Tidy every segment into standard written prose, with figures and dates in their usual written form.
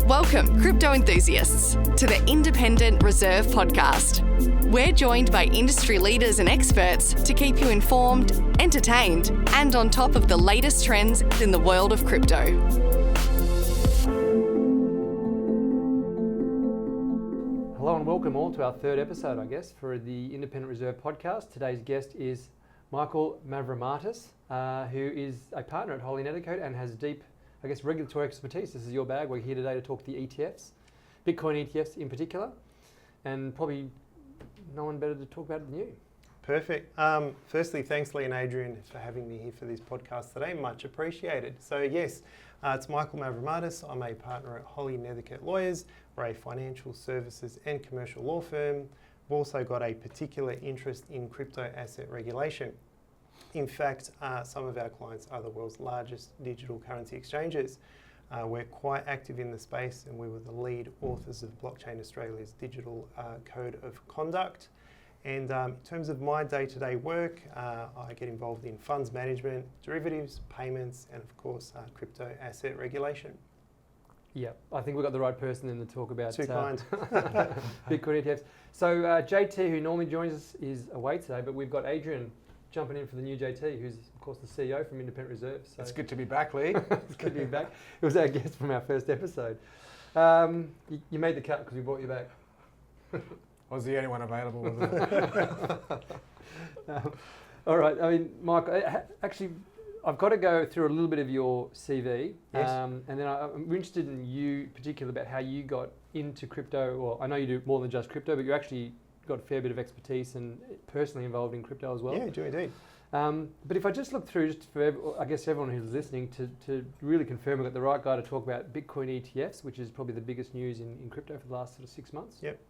Welcome, crypto enthusiasts, to the Independent Reserve Podcast. We're joined by industry leaders and experts to keep you informed, entertained, and on top of the latest trends in the world of crypto. Hello and welcome all to our third episode, for the Independent Reserve Podcast. Today's guest is Michael Mavromatis, who is a partner at Holley Nethercote and has deep, regulatory expertise. This is your bag. We're here today to talk the ETFs, Bitcoin ETFs in particular, and probably no one better to talk about it than you. Perfect. Firstly, thanks Lee and Adrian for having me here for this podcast today. Much appreciated. So yes, it's Michael Mavromatis. I'm a partner at Holley Nethercote Lawyers. We're a financial services and commercial law firm. We've also got a particular interest in crypto asset regulation. In fact, some of our clients are the world's largest digital currency exchanges. We're quite active in the space, and we were the lead authors of Blockchain Australia's Digital Code of Conduct. And in terms of my day-to-day work, I get involved in funds management, derivatives, payments, and of course, crypto asset regulation. Yeah, I think we've got the right person in to talk about Too kind. Bitcoin ETFs. So JT, who normally joins us, is away today, but we've got Adrian jumping in for the new JT, who's of course the CEO from Independent Reserve. So it's good to be back, Lee. It's good to be back. It was our guest from our first episode. You made the cut because we brought you back. I was the only one available, wasn't it? All right. I mean, Mike, actually, I've got to go through a little bit of your CV. Yes. And then I'm interested in you, particularly about how you got into crypto. Well, I know you do more than just crypto, but you actually got a fair bit of expertise and personally involved in crypto as well. Yeah, do indeed. But if I just look through, just for everyone who's listening, to really confirm we've got the right guy to talk about Bitcoin ETFs, which is probably the biggest news in crypto for the last sort of 6 months. Yep.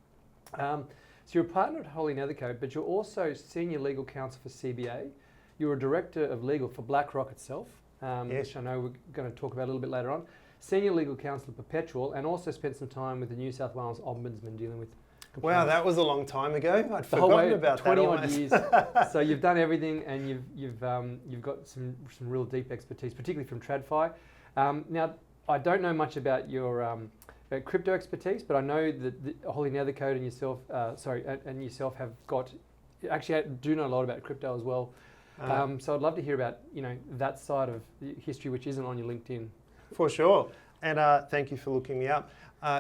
So you're a partner at Holley Nethercote, but you're also senior legal counsel for CBA. You're a director of legal for BlackRock itself, Yes. which I know we're going to talk about a little bit later on. Senior legal counsel at Perpetual, and also spent some time with the New South Wales Ombudsman dealing with compliance. Wow, that was a long time ago. I'd forgotten about 20 that odd almost. years. So you've done everything, and you've got some real deep expertise, particularly from TradFi. Now, I don't know much about your crypto expertise, but I know that Holley Nethercote and yourself, and yourself have got actually do know a lot about crypto as well. So I'd love to hear about that side of the history, which isn't on your LinkedIn. For sure. And thank you for looking me up.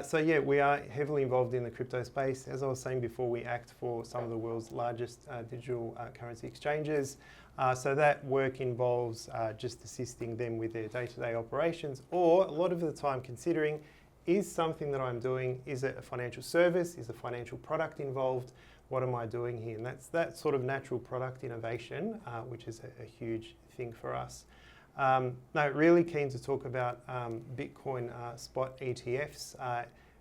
So yeah, we are heavily involved in the crypto space. As I was saying before, we act for some of the world's largest digital currency exchanges. So that work involves just assisting them with their day-to-day operations, or a lot of the time considering, is something that I'm doing, is it a financial service, is a financial product involved? What am I doing here? And that's that sort of natural product innovation, which is a huge thing for us. No, really keen to talk about Bitcoin spot ETFs.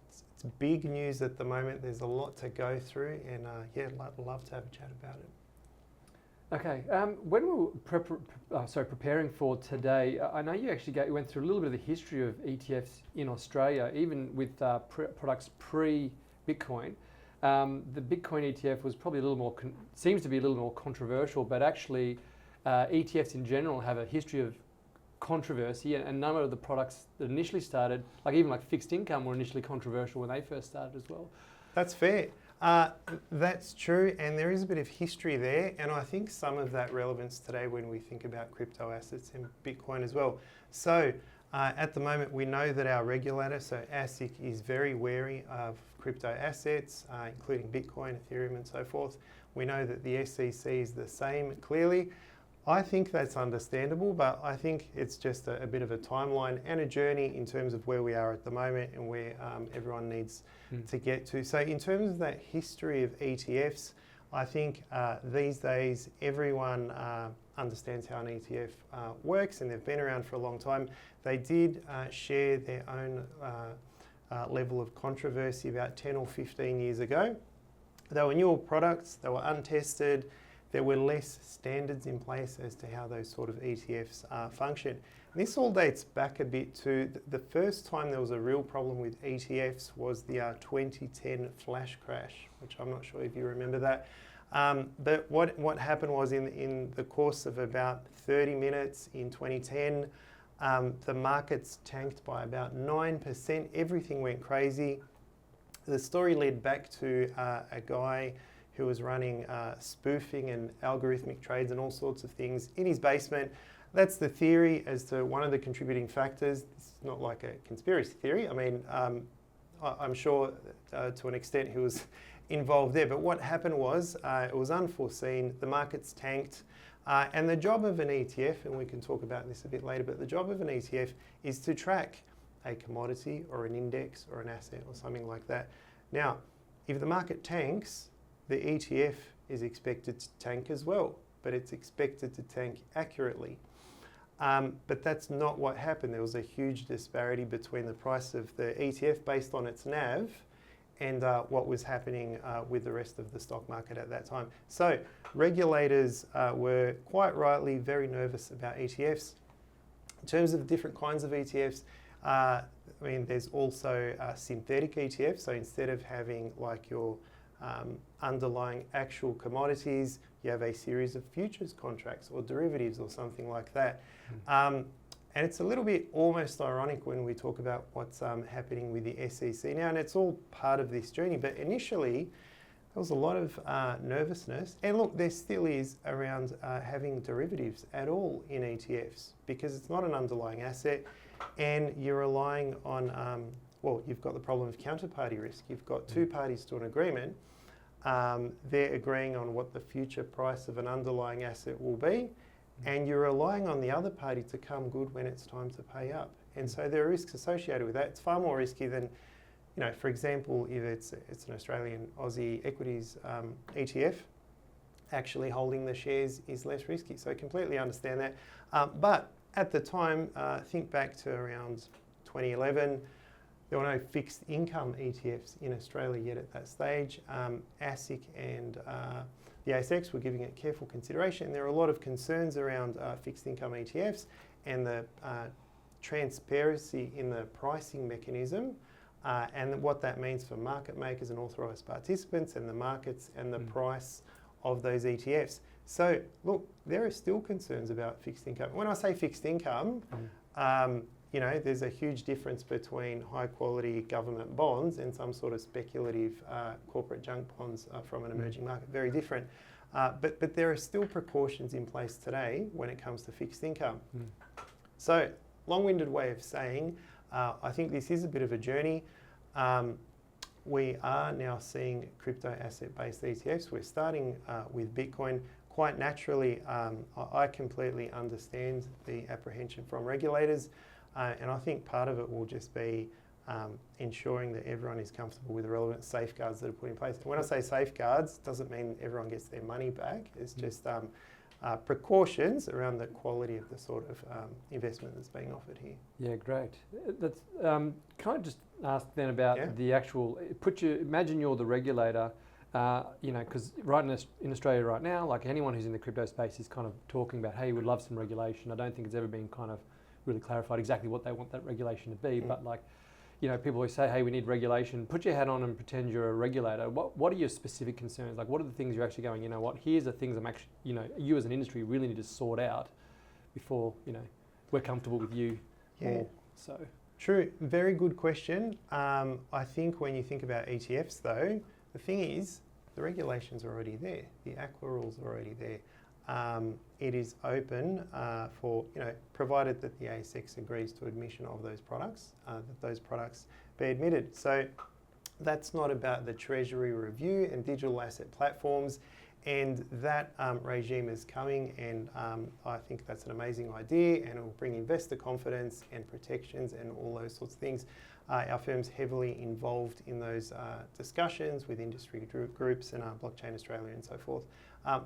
It's big news at the moment. There's a lot to go through, and yeah, I'd love to have a chat about it. Okay, when we were preparing for today, I know you actually went through a little bit of the history of ETFs in Australia, even with products pre-Bitcoin. The Bitcoin ETF was probably a little more, seems to be a little more controversial, but actually ETFs in general have a history of controversy, and a number of the products that initially started, like fixed income, were initially controversial when they first started as well. That's fair. That's true, and there is a bit of history there, and I think some of that relevance today when we think about crypto assets and Bitcoin as well. So at the moment, we know that our regulator, so ASIC, is very wary of crypto assets, including Bitcoin, Ethereum, and so forth. We know that the SEC is the same, clearly. I think that's understandable, but I think it's just a bit of a timeline and a journey in terms of where we are at the moment and where everyone needs to get to. So in terms of that history of ETFs, I think these days everyone understands how an ETF works, and they've been around for a long time. They did share their own level of controversy about 10 or 15 years ago. They were newer products, they were untested. There were less standards in place as to how those sort of ETFs function. And this all dates back a bit to the first time there was a real problem with ETFs was the 2010 flash crash, which I'm not sure if you remember that. But what happened was in the course of about 30 minutes in 2010, The markets tanked by about 9%. Everything went crazy. The story led back to a guy who was running spoofing and algorithmic trades and all sorts of things in his basement. That's the theory as to one of the contributing factors. It's not like a conspiracy theory. I mean, I'm sure to an extent he was involved there. But what happened was it was unforeseen. The markets tanked. And the job of an ETF, and we can talk about this a bit later, but the job of an ETF is to track a commodity or an index or an asset or something like that. Now, if the market tanks, the ETF is expected to tank as well, but it's expected to tank accurately. But that's not what happened. There was a huge disparity between the price of the ETF based on its NAV and what was happening with the rest of the stock market at that time. So regulators were quite rightly very nervous about ETFs. In terms of different kinds of ETFs, I mean, there's also synthetic ETFs. So instead of having like your underlying actual commodities, you have a series of futures contracts or derivatives or something like that. And it's a little bit almost ironic when we talk about what's happening with the SEC now, and it's all part of this journey. But initially, there was a lot of nervousness, and look, there still is around having derivatives at all in ETFs because it's not an underlying asset, and you're relying on, well, you've got the problem of counterparty risk. You've got two parties to an agreement. They're agreeing on what the future price of an underlying asset will be, and you're relying on the other party to come good when it's time to pay up. And so there are risks associated with that. It's far more risky than, you know, for example, if it's an Australian Aussie equities ETF, actually holding the shares is less risky. So I completely understand that. But at the time, think back to around 2011, there were no fixed income ETFs in Australia yet at that stage. ASIC and the ASX were giving it careful consideration. There are a lot of concerns around fixed income ETFs and the transparency in the pricing mechanism and what that means for market makers and authorised participants and the markets and the price of those ETFs. So look, there are still concerns about fixed income. When I say fixed income, you know, there's a huge difference between high quality government bonds and some sort of speculative corporate junk bonds from an emerging market, very different. But there are still precautions in place today when it comes to fixed income. So, long-winded way of saying, I think this is a bit of a journey. We are now seeing crypto asset-based ETFs. We're starting with Bitcoin. Quite naturally, I completely understand the apprehension from regulators. And I think part of it will just be ensuring that everyone is comfortable with the relevant safeguards that are put in place. And when I say safeguards, it doesn't mean everyone gets their money back. It's just precautions around the quality of the sort of investment that's being offered here. Yeah, great. That's, can I just ask then about the actual, imagine you're the regulator, you know, because right in Australia right now, like anyone who's in the crypto space is kind of talking about, hey, we'd love some regulation. I don't think it's ever been kind of really clarified exactly what they want that regulation to be, but like, you know, people always say, hey, we need regulation. Put your hat on and pretend you're a regulator. What are your specific concerns? Like, what are the things you're actually going, you know what, here's the things I'm actually, you know, you as an industry really need to sort out before, you know, we're comfortable with you more, so. True, very good question. I think when you think about ETFs though, the thing is, the regulations are already there. The AQUA rules are already there. It is open for, you know, provided that the ASX agrees to admission of those products, that those products be admitted. So that's not about the Treasury review and digital asset platforms, and that regime is coming, and I think that's an amazing idea, and it will bring investor confidence and protections and all those sorts of things. Our firm's heavily involved in those discussions with industry groups and Blockchain Australia and so forth.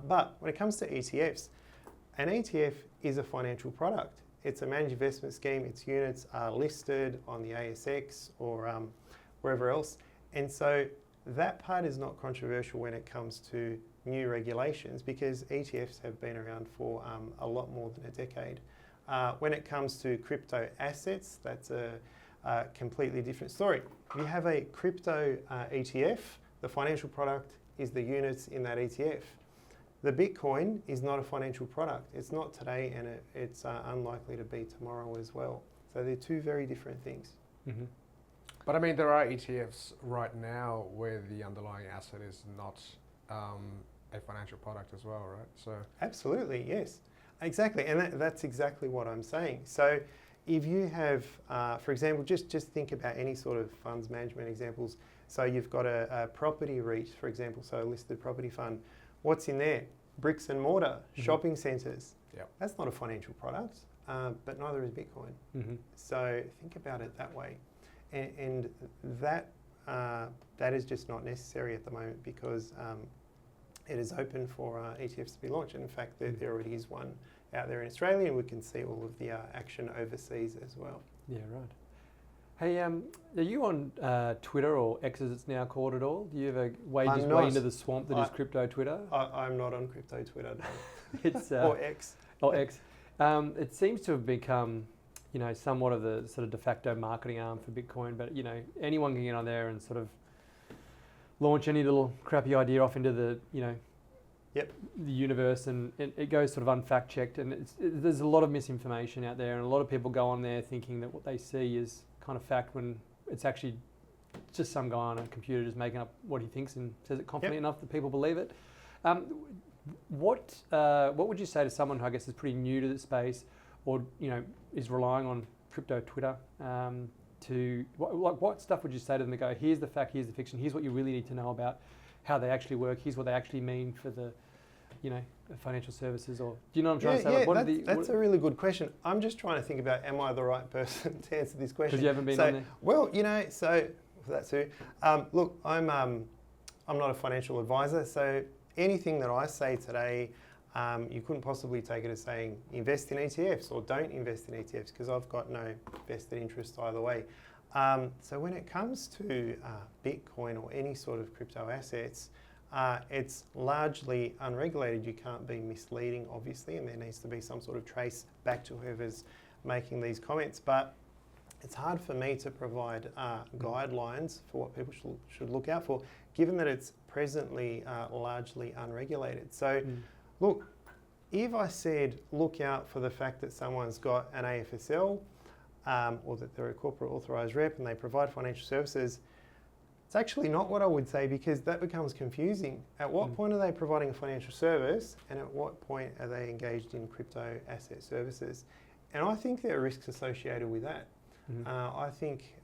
But when it comes to ETFs, an ETF is a financial product. It's a managed investment scheme. Its units are listed on the ASX or wherever else. And so that part is not controversial when it comes to new regulations because ETFs have been around for a lot more than a decade. When it comes to crypto assets, that's a completely different story. If you have a crypto ETF, the financial product is the units in that ETF. The Bitcoin is not a financial product. It's not today, and it's unlikely to be tomorrow as well. So they're two very different things. Mm-hmm. But I mean, there are ETFs right now where the underlying asset is not a financial product as well, right? So absolutely, yes, exactly, and that's exactly what I'm saying. So if you have, for example, just think about any sort of funds management examples. So you've got a property REIT, for example, so a listed property fund. What's in there? Bricks and mortar, shopping centres. Yep. That's not a financial product, but neither is Bitcoin. Mm-hmm. So think about it that way. And that is just not necessary at the moment because it is open for ETFs to be launched. And in fact, there already is one out there in Australia, and we can see all of the action overseas as well. Yeah, right. Hey, are you on Twitter, or X as it's now called, at all? Do you ever wade way into the swamp that is crypto Twitter? I'm not on crypto Twitter, no. It's or X. Or X. It seems to have become, somewhat of the sort of de facto marketing arm for Bitcoin, but, anyone can get on there and sort of launch any little crappy idea off into the, the universe, and it goes sort of unfact-checked, and there's a lot of misinformation out there, and a lot of people go on there thinking that what they see is kind of fact when it's actually just some guy on a computer just making up what he thinks and says it confidently enough that people believe it. What would you say to someone who I guess is pretty new to the space, or is relying on crypto Twitter? What stuff would you say to them to go, here's the fact, here's the fiction, here's what you really need to know about how they actually work, here's what they actually mean for the financial services, or do you know what I'm trying to say? That's a really good question. I'm just trying to think about, am I the right person to answer this question? Because you haven't been on there. Well, so that's who. Look, I'm not a financial advisor, so anything that I say today, you couldn't possibly take it as saying invest in ETFs or don't invest in ETFs, because I've got no vested interest either way. So when it comes to Bitcoin or any sort of crypto assets, it's largely unregulated. You can't be misleading, obviously, and there needs to be some sort of trace back to whoever's making these comments. But it's hard for me to provide guidelines for what people should look out for, given that it's presently largely unregulated. So, look, if I said look out for the fact that someone's got an AFSL or that they're a corporate authorised rep and they provide financial services, it's actually not what I would say, because that becomes confusing. At what point are they providing a financial service, and at what point are they engaged in crypto asset services? And I think there are risks associated with that. I think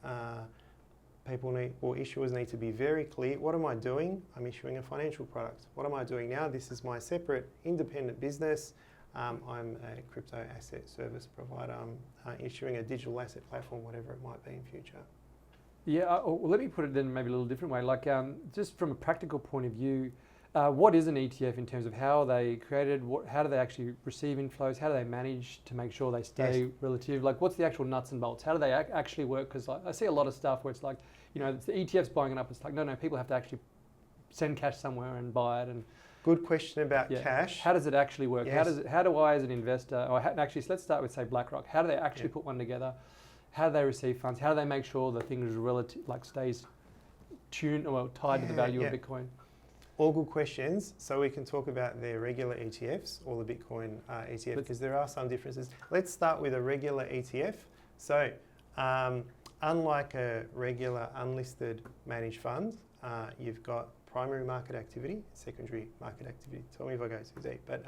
issuers need to be very clear. What am I doing? I'm issuing a financial product. What am I doing now? This is my separate independent business. I'm a crypto asset service provider. I'm issuing a digital asset platform, whatever it might be in future. Yeah, well, let me put it then maybe a little different way. Like, just from a practical point of view, what is an ETF in terms of how are they created? How do they actually receive inflows? How do they manage to make sure they stay relative? Like, what's the actual nuts and bolts? How do they actually work? Because I see a lot of stuff where it's like, it's the ETFs buying it up. It's like, no, people have to actually send cash somewhere and buy it. And good question about cash. How does it actually work? Yes. How do I as an investor, actually, let's start with, say, BlackRock. How do they actually put one together? How do they receive funds? How do they make sure the thing is stays tuned or tied to the value of Bitcoin? All good questions. So we can talk about their regular ETFs or the Bitcoin ETF, because there are some differences. Let's start with a regular ETF. So unlike a regular unlisted managed fund, you've got primary market activity, secondary market activity. Tell me if I go too deep. But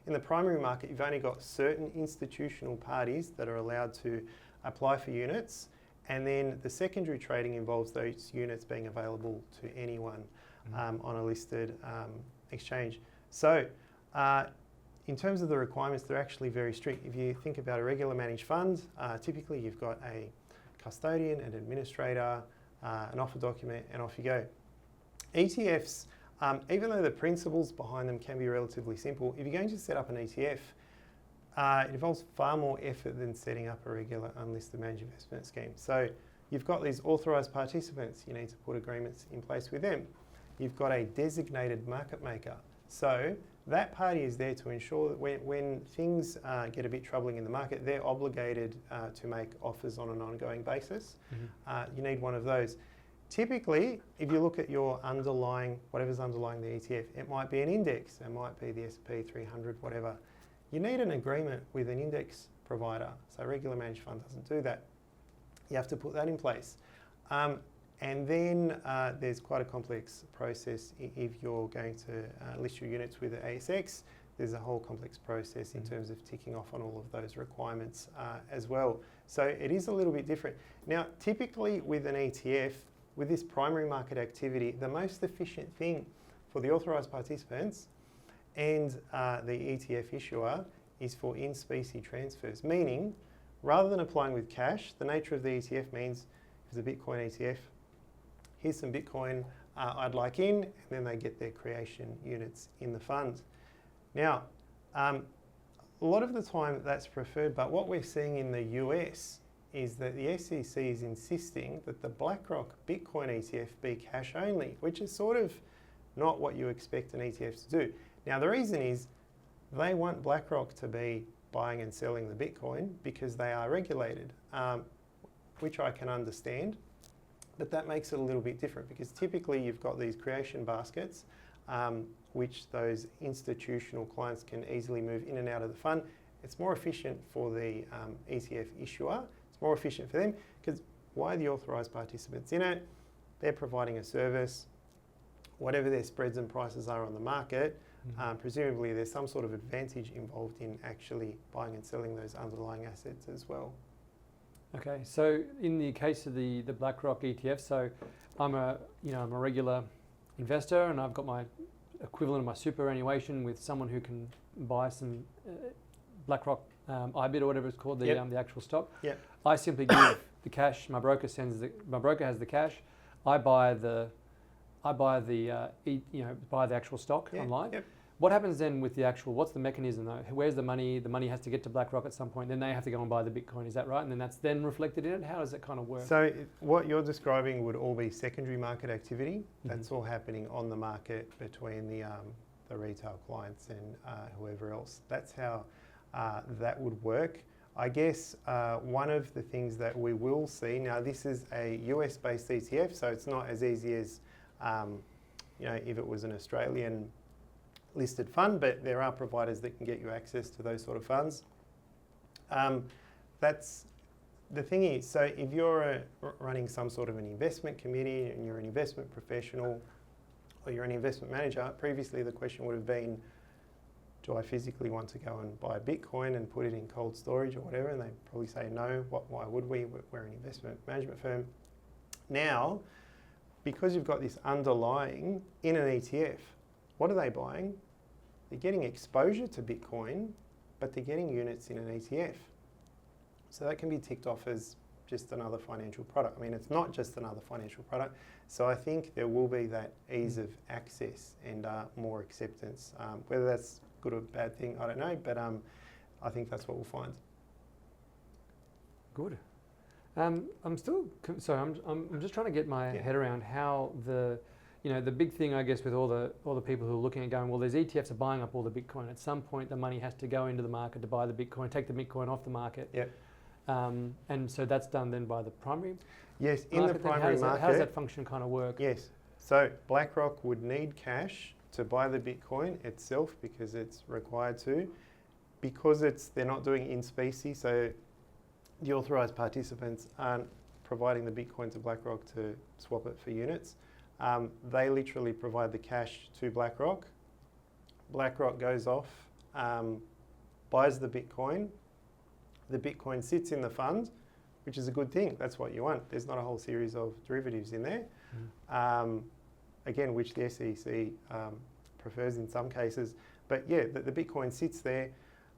in the primary market, you've only got certain institutional parties that are allowed to apply for units, and then the secondary trading involves those units being available to anyone on a listed exchange. So in terms of the requirements, they're actually very strict. If you think about a regular managed fund, typically you've got a custodian, an administrator, an offer document, and off you go. ETFs, even though the principles behind them can be relatively simple, if you're going to set up an ETF, it involves far more effort than setting up a regular unlisted managed investment scheme. So you've got these authorised participants. You need to put agreements in place with them. You've got a designated market maker. So that party is there to ensure that when things get a bit troubling in the market, they're obligated to make offers on an ongoing basis. You need one of those. Typically, if you look at your underlying, whatever's underlying the ETF, it might be an index, it might be the S&P 300, whatever. You need an agreement with an index provider. So a regular managed fund doesn't do that. You have to put that in place. And then there's quite a complex process if you're going to list your units with the ASX. There's a whole complex process in terms of ticking off on all of those requirements as well. So it is a little bit different. Now, typically with an ETF, with this primary market activity, the most efficient thing for the authorised participants and the ETF issuer is for in-specie transfers, meaning rather than applying with cash, the nature of the ETF means if it's a Bitcoin ETF, here's some Bitcoin I'd like in, and then they get their creation units in the fund. Now, a lot of the time that's preferred, but what we're seeing in the US is that the SEC is insisting that the BlackRock Bitcoin ETF be cash only, which is sort of not what you expect an ETF to do. Now, the reason is they want BlackRock to be buying and selling the Bitcoin because they are regulated, which I can understand, but that makes it a little bit different because typically you've got these creation baskets which those institutional clients can easily move in and out of the fund. It's more efficient for the ETF issuer. It's more efficient for them because why are the authorised participants in it? They're providing a service. Whatever their spreads and prices are on the market, presumably there's some sort of advantage involved in actually buying and selling those underlying assets as well. Okay, so in the case of the BlackRock ETF, so I'm a regular investor and I've got my equivalent of my superannuation with someone who can buy some BlackRock IBIT or whatever it's called, the actual stock. Yep. I simply give the cash. My broker has the cash. I buy the actual stock online. Yep. What happens then with the actual? What's the mechanism though? Where's the money? The money has to get to BlackRock at some point. Then they have to go and buy the Bitcoin. Is that right? And then that's then reflected in it. How does it kind of work? So what you're describing would all be secondary market activity. That's all happening on the market between the retail clients and whoever else. That's how that would work. I guess one of the things that we will see now, this is a US-based ETF, so it's not as easy as if it was an Australian listed fund, but there are providers that can get you access to those sort of funds. That's the thing is, so if you're running some sort of an investment committee and you're an investment professional or you're an investment manager, previously the question would have been, do I physically want to go and buy Bitcoin and put it in cold storage or whatever? And they probably say no. Why would we? We're an investment management firm. Now, because you've got this underlying in an ETF, what are they buying? They're getting exposure to Bitcoin, but they're getting units in an ETF. So that can be ticked off as just another financial product. I mean, it's not just another financial product. So I think there will be that ease of access and more acceptance. Whether that's good or bad thing, I don't know, but I think that's what we'll find. Good. I'm just trying to get my head around how the big thing, I guess, with all the people who are looking at going, well, there's ETFs are buying up all the Bitcoin. At some point, the money has to go into the market to buy the Bitcoin, take the Bitcoin off the market. Yep. And so that's done then by the primary. Yes, in the primary market. How does that function kind of work? Yes. So BlackRock would need cash to buy the Bitcoin itself because it's required to. Because they're not doing in specie, so the authorised participants aren't providing the Bitcoin to BlackRock to swap it for units. They literally provide the cash to BlackRock. BlackRock goes off, buys the Bitcoin. The Bitcoin sits in the fund, which is a good thing. That's what you want. There's not a whole series of derivatives in there. Again, which the SEC prefers in some cases. But yeah, the Bitcoin sits there.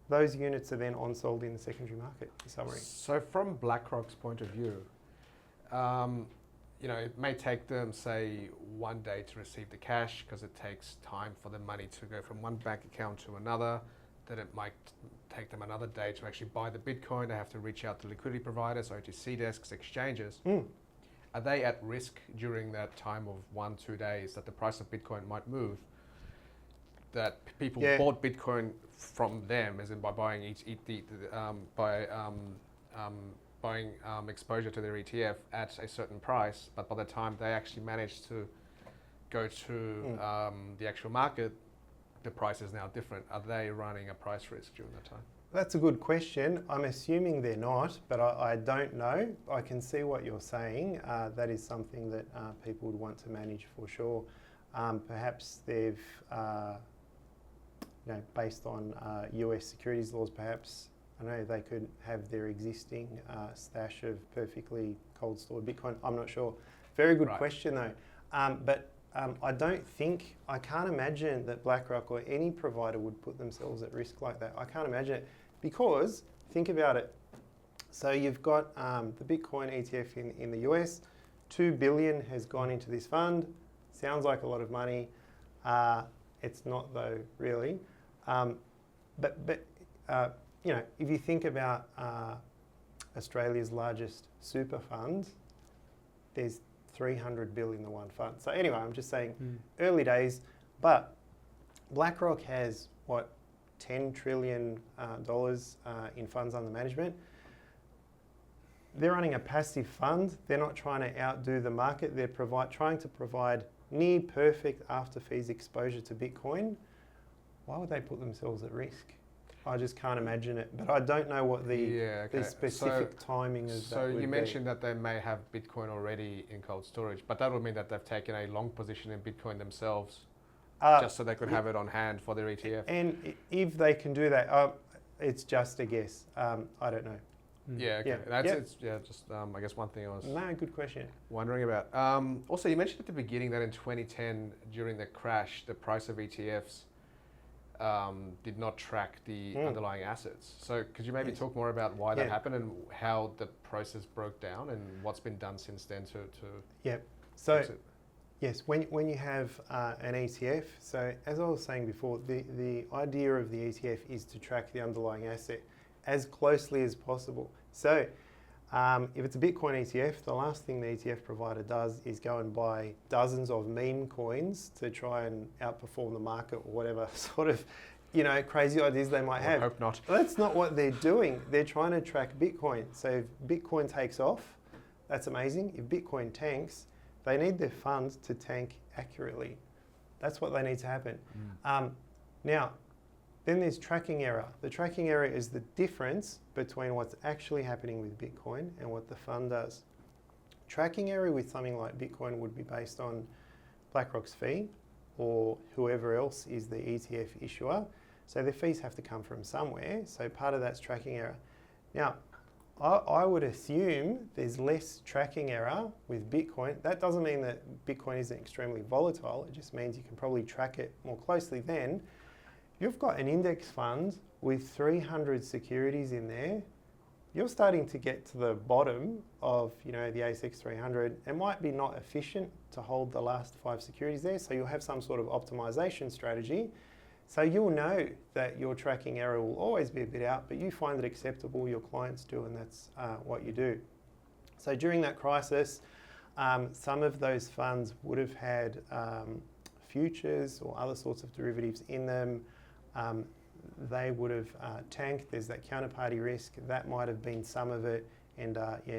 Those units are then on-sold in the secondary market, in summary. So from BlackRock's point of view, it may take them, say, 1 day to receive the cash because it takes time for the money to go from one bank account to another. Then it might take them another day to actually buy the Bitcoin. They have to reach out to liquidity providers, OTC desks, exchanges. Are they at risk during that time of 1-2 days that the price of Bitcoin might move? That people bought Bitcoin from them, as in by buying buying exposure to their ETF at a certain price, but by the time they actually manage to go to the actual market, the price is now different. Are they running a price risk during that time? That's a good question. I'm assuming they're not, but I don't know. I can see what you're saying. That is something that people would want to manage for sure. Perhaps they've, based on US securities laws, perhaps, I know they could have their existing stash of perfectly cold stored Bitcoin. I'm not sure. Very good question though. But I can't imagine that BlackRock or any provider would put themselves at risk like that. I can't imagine it because, think about it. So you've got the Bitcoin ETF in the US, 2 billion has gone into this fund. Sounds like a lot of money. It's not though, really. But if you think about Australia's largest super fund, there's 300 billion in the one fund. So anyway, I'm just saying early days, but BlackRock has $10 trillion in funds under management. They're running a passive fund. They're not trying to outdo the market. They're trying to provide near perfect after fees exposure to Bitcoin. Why would they put themselves at risk? I just can't imagine it, but I don't know what the specific timing of that So would you be. mentioned that they may have Bitcoin already in cold storage, but that would mean that they've taken a long position in Bitcoin themselves, just so they could have it on hand for their ETF. And if they can do that, it's just a guess. I don't know. Yeah, okay. I guess one thing I was good question. wondering about. Also, you mentioned at the beginning that in 2010, during the crash, the price of ETFs did not track the underlying assets. So could you maybe talk more about why that happened and how the process broke down and what's been done since then to So fix it? yes, when you have an ETF, so as I was saying before, the idea of the ETF is to track the underlying asset as closely as possible. So if it's a Bitcoin ETF, the last thing the ETF provider does is go and buy dozens of meme coins to try and outperform the market or whatever sort of, crazy ideas they might have. I hope not. That's not what they're doing. They're trying to track Bitcoin. So if Bitcoin takes off, that's amazing. If Bitcoin tanks, they need their funds to tank accurately. That's what they need to happen. Now, then there's tracking error. The tracking error is the difference between what's actually happening with Bitcoin and what the fund does. Tracking error with something like Bitcoin would be based on BlackRock's fee or whoever else is the ETF issuer. So their fees have to come from somewhere. So part of that's tracking error. Now, I would assume there's less tracking error with Bitcoin. That doesn't mean that Bitcoin isn't extremely volatile. It just means you can probably track it more closely then. You've got an index fund with 300 securities in there. You're starting to get to the bottom of, the ASX 300. It might be not efficient to hold the last 5 securities there, so you'll have some sort of optimization strategy. So you'll know that your tracking error will always be a bit out, but you find it acceptable, your clients do, and that's what you do. So during that crisis, some of those funds would have had futures or other sorts of derivatives in them. They would have tanked. There's that counterparty risk. That might have been some of it. And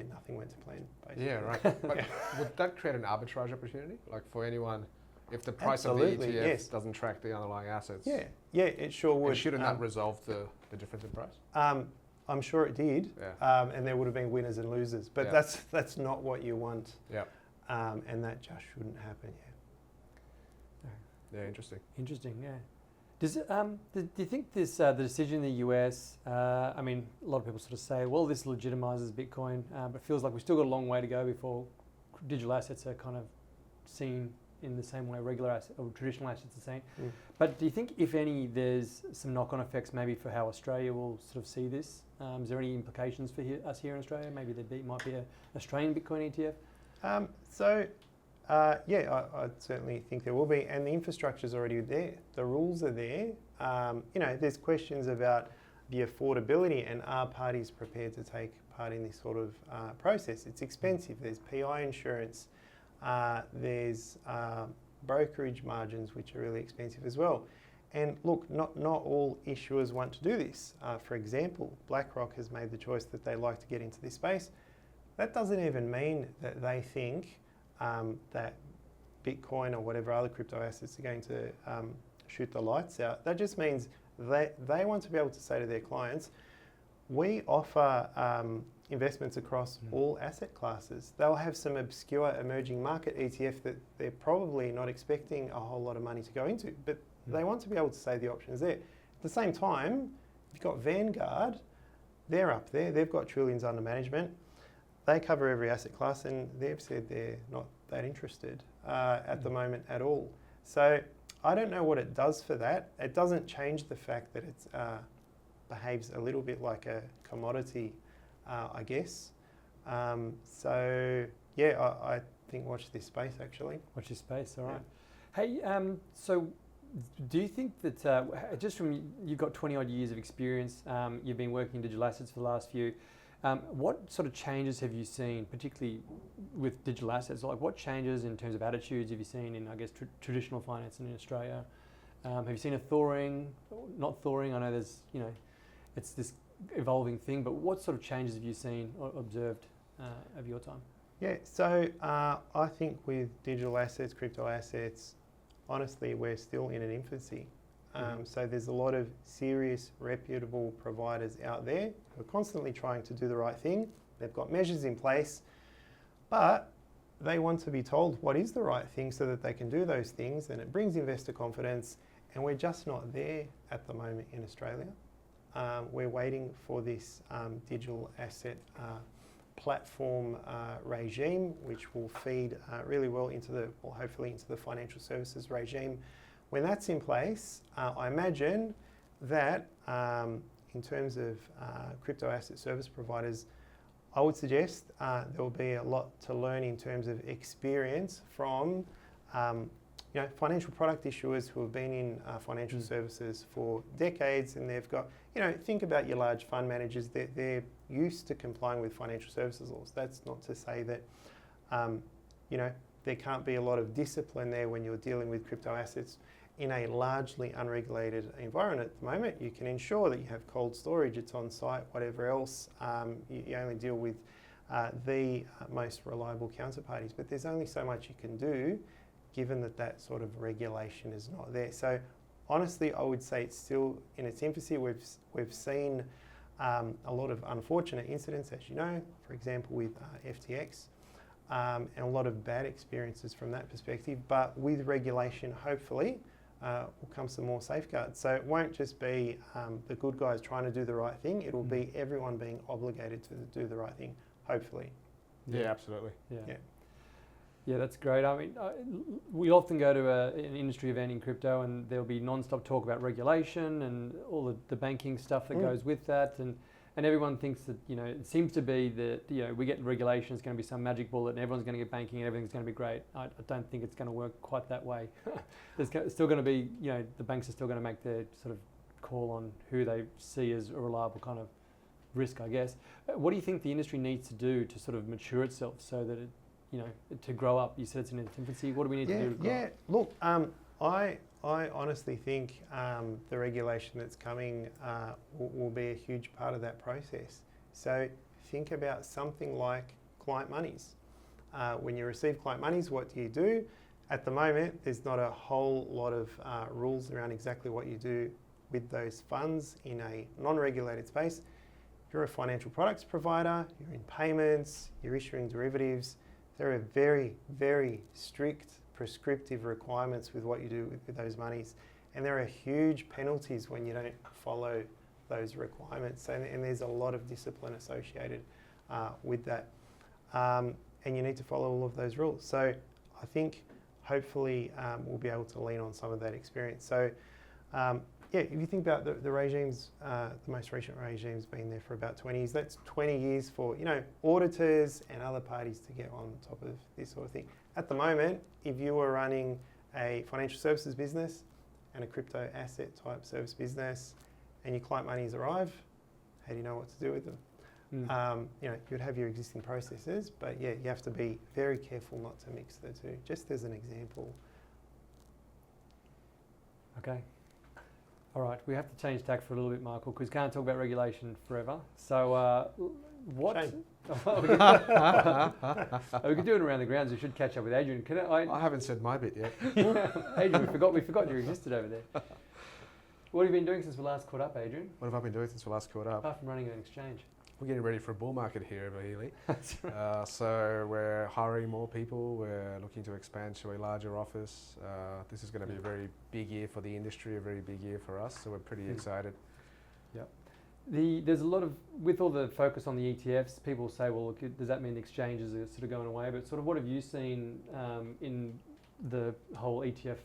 nothing went to plan, basically. Yeah, right. But would that create an arbitrage opportunity? Like for anyone, if the price Absolutely, of the ETF yes. doesn't track the underlying assets? Yeah, it sure would. And shouldn't that resolve the difference in price? I'm sure it did. Yeah. And there would have been winners and losers. But that's not what you want. Yeah. And that just shouldn't happen, Yeah, interesting. Interesting, yeah. Does it, do you think this the decision in the US? A lot of people sort of say, well, this legitimizes Bitcoin, but it feels like we've still got a long way to go before digital assets are kind of seen in the same way regular assets or traditional assets are seen. But do you think, if any, there's some knock-on effects maybe for how Australia will sort of see this? Is there any implications for us here in Australia? Maybe there might be an Australian Bitcoin ETF. I certainly think there will be, and the infrastructure's already there. The rules are there. There's questions about the affordability, and are parties prepared to take part in this sort of process? It's expensive. There's PI insurance. There's brokerage margins, which are really expensive as well. And look, not all issuers want to do this. For example, BlackRock has made the choice that they like to get into this space. That doesn't even mean that they think that Bitcoin or whatever other crypto assets are going to shoot the lights out. That just means they want to be able to say to their clients, we offer investments across all asset classes. They'll have some obscure emerging market ETF that they're probably not expecting a whole lot of money to go into, but they want to be able to say the options there. At the same time, you've got Vanguard, they're up there, they've got trillions under management. They cover every asset class and they've said they're not that interested at the moment at all. So I don't know what it does for that. It doesn't change the fact that it behaves a little bit like a commodity, I guess. So yeah, I think watch this space actually. Watch this space, all right. Yeah. Hey, so do you think that, just from, you've got 20 odd years of experience, you've been working in digital assets for the last few, what sort of changes have you seen, particularly with digital assets? Like what changes in terms of attitudes have you seen in, I guess, traditional finance in Australia? Have you seen a thawing, not thawing? I know there's, it's this evolving thing, but what sort of changes have you seen or observed over your time? Yeah, so I think with digital assets, crypto assets, honestly, we're still in an infancy. So there's a lot of serious, reputable providers out there who are constantly trying to do the right thing. They've got measures in place, but they want to be told what is the right thing so that they can do those things, and it brings investor confidence, and we're just not there at the moment in Australia. We're waiting for this digital asset platform regime, which will feed really well into hopefully into the financial services regime. When that's in place, I imagine that in terms of crypto asset service providers, I would suggest there will be a lot to learn in terms of experience from financial product issuers who have been in financial services for decades, and they've got, think about your large fund managers, they're used to complying with financial services laws. That's not to say that, there can't be a lot of discipline there when you're dealing with crypto assets. In a largely unregulated environment at the moment, you can ensure that you have cold storage, it's on site, whatever else, you only deal with the most reliable counterparties. But there's only so much you can do given that sort of regulation is not there. So honestly, I would say it's still in its infancy. We've seen a lot of unfortunate incidents, as you know, for example, with FTX, and a lot of bad experiences from that perspective. But with regulation, hopefully, will come some more safeguards. So it won't just be the good guys trying to do the right thing. It will be everyone being obligated to do the right thing, hopefully. Yeah, absolutely. Yeah, that's great. I mean, we often go to an industry event in crypto and there'll be non-stop talk about regulation and all the banking stuff that goes with that. And everyone thinks that, it seems to be that, we get regulation, it's going to be some magic bullet and everyone's going to get banking and everything's going to be great. I don't think it's going to work quite that way. There's still going to be, the banks are still going to make their sort of call on who they see as a reliable kind of risk, I guess. What do you think the industry needs to do to sort of mature itself so that it, to grow up? You said it's in its infancy. What do we need to do to grow up? Look, I honestly think the regulation that's coming will be a huge part of that process. So think about something like client monies. When you receive client monies, what do you do? At the moment, there's not a whole lot of rules around exactly what you do with those funds in a non-regulated space. You're a financial products provider, you're in payments, you're issuing derivatives. There are very, very strict prescriptive requirements with what you do with those monies. And there are huge penalties when you don't follow those requirements. And there's a lot of discipline associated with that. And you need to follow all of those rules. So I think hopefully we'll be able to lean on some of that experience. So if you think about the regimes, the most recent regime's been there for about 20 years. That's 20 years for, auditors and other parties to get on top of this sort of thing. At the moment, if you were running a financial services business and a crypto asset type service business and your client monies arrive, how do you know what to do with them? You'd have your existing processes, but you have to be very careful not to mix the two, just as an example. Okay. All right, we have to change tack for a little bit, Michael, because we can't talk about regulation forever. So what? Shame. We could do it around the grounds. We should catch up with Adrian. Can I haven't said my bit yet. Adrian, we forgot you existed over there. What have you been doing since we last caught up, Adrian? What have I been doing since we last caught up? Apart from running an exchange. We're getting ready for a bull market here over Ely. That's right. So we're hiring more people. We're looking to expand to a larger office. This is going to be a very big year for the industry, a very big year for us. So we're pretty excited. Yep. There's a lot of, with all the focus on the ETFs, people say, well, look, does that mean exchanges are sort of going away? But sort of what have you seen in the whole ETF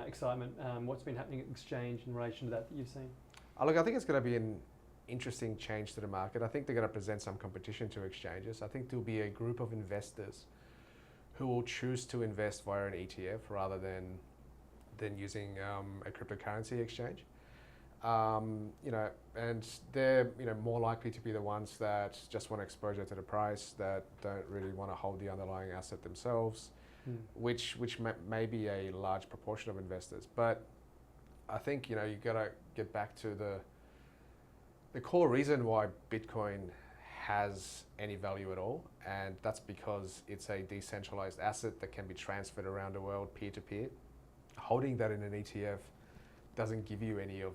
excitement? What's been happening at exchange in relation to that you've seen? Look, I think it's going to be an interesting change to the market. I think they're going to present some competition to exchanges. I think there'll be a group of investors who will choose to invest via an ETF rather than using a cryptocurrency exchange. And they're more likely to be the ones that just want exposure to the price, that don't really want to hold the underlying asset themselves, which may be a large proportion of investors. But I think you got to get back to the core reason why Bitcoin has any value at all, and that's because it's a decentralized asset that can be transferred around the world peer-to-peer. Holding that in an ETF doesn't give you any of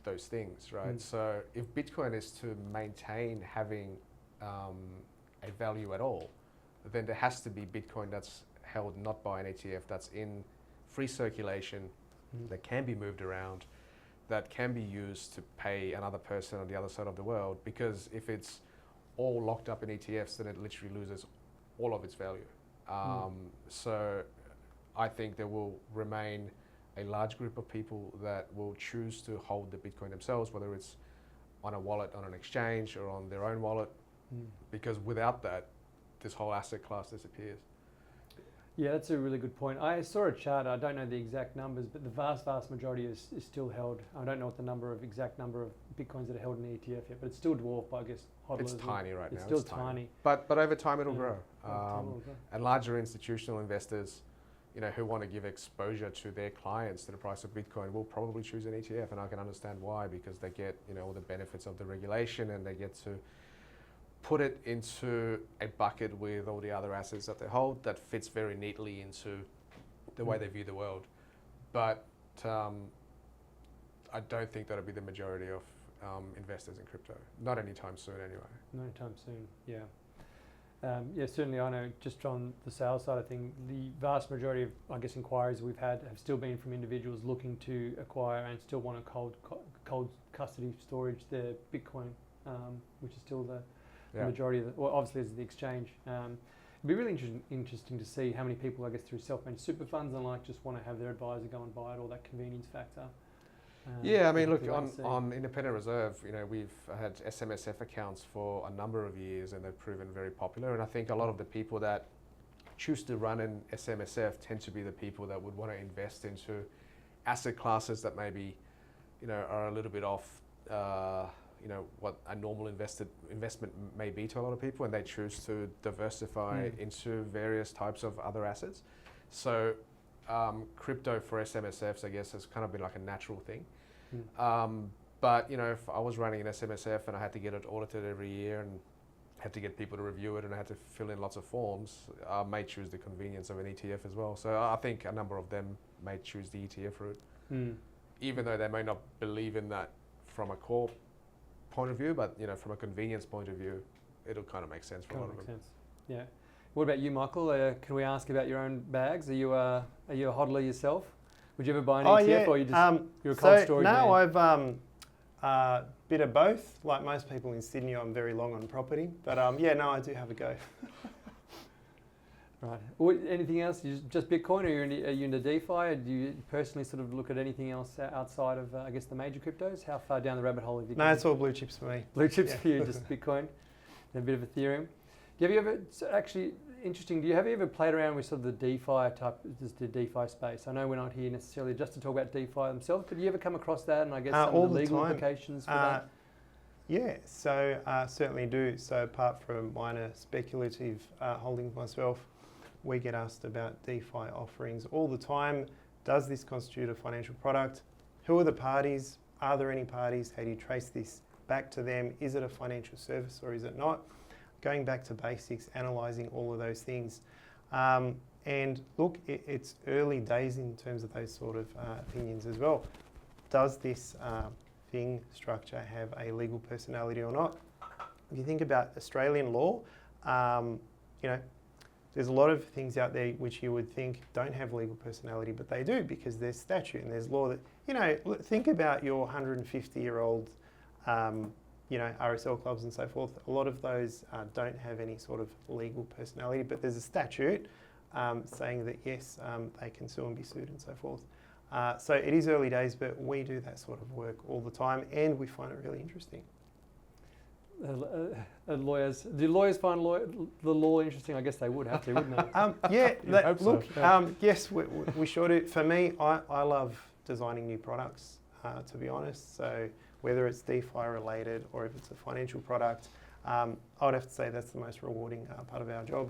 those things, right? So if Bitcoin is to maintain having a value at all, then there has to be Bitcoin that's held not by an ETF, that's in free circulation, that can be moved around, that can be used to pay another person on the other side of the world. Because if it's all locked up in ETFs, then it literally loses all of its value. So I think there will remain a large group of people that will choose to hold the Bitcoin themselves, whether it's on a wallet, on an exchange, or on their own wallet, because without that, this whole asset class disappears. Yeah, that's a really good point. I saw a chart, I don't know the exact numbers, but the vast majority is still held. I don't know what the exact number of Bitcoins that are held in the ETF yet, but it's still dwarfed by, I guess, hodlers. It's tiny right now. It's still tiny. But over time it'll grow. It'll grow. And larger institutional investors, who want to give exposure to their clients to the price of Bitcoin will probably choose an ETF, and I can understand why, because they get, all the benefits of the regulation, and they get to put it into a bucket with all the other assets that they hold that fits very neatly into the way they view the world. But I don't think that'll be the majority of investors in crypto. Not anytime soon anyway. Not anytime soon, yeah. Yeah, certainly I know just on the sales side of things, the vast majority of, I guess, inquiries we've had have still been from individuals looking to acquire and still want to cold custody storage their Bitcoin, which is still the majority of well, obviously there's the exchange. It'd be really interesting to see how many people, I guess, through self-managed super funds and like just want to have their advisor go and buy it, or that convenience factor. Yeah, I mean, look, on Independent Reserve, we've had SMSF accounts for a number of years, and they've proven very popular. And I think a lot of the people that choose to run an SMSF tend to be the people that would want to invest into asset classes that maybe, are a little bit off, what a normal investment may be to a lot of people, and they choose to diversify into various types of other assets. So crypto for SMSFs, I guess, has kind of been like a natural thing. But if I was running an SMSF and I had to get it audited every year and had to get people to review it and I had to fill in lots of forms, I may choose the convenience of an ETF as well. So I think a number of them may choose the ETF route, even though they may not believe in that from a core point of view, but from a convenience point of view, it'll kind of make sense for a lot of them. Sense. Yeah. What about you, Michael? Can we ask about your own bags? Are you a hodler yourself? Would you ever buy an ETF, or you're a cold storage man? No, I've bit of both. Like most people in Sydney, I'm very long on property, but I do have a go. Right. Anything else? Just Bitcoin, or are you into DeFi? Do you personally sort of look at anything else outside of, I guess, the major cryptos? How far down the rabbit hole have you gone? No, it's all blue chips for me. Blue chips for you, just Bitcoin and a bit of Ethereum. Have you ever, actually, interesting, have you ever played around with sort of the DeFi type, just the DeFi space? I know we're not here necessarily just to talk about DeFi themselves, but do you ever come across that, and I guess some of the legal implications for that? Yeah, so certainly do. So apart from minor speculative holdings myself, we get asked about DeFi offerings all the time. Does this constitute a financial product? Who are the parties? Are there any parties? How do you trace this back to them? Is it a financial service or is it not? Going back to basics, analysing all of those things. And look, it's early days in terms of those sort of opinions as well. Does this thing structure have a legal personality or not? If you think about Australian law, there's a lot of things out there which you would think don't have legal personality, but they do because there's statute and there's law that, think about your 150-year-old, RSL clubs and so forth. A lot of those don't have any sort of legal personality, but there's a statute saying that yes, they can sue and be sued and so forth. So it is early days, but we do that sort of work all the time and we find it really interesting. Lawyers, do lawyers find the law interesting? I guess they would have to, wouldn't they? Yes, we sure do. For me, I love designing new products, to be honest. So whether it's DeFi related or if it's a financial product, I would have to say that's the most rewarding part of our job.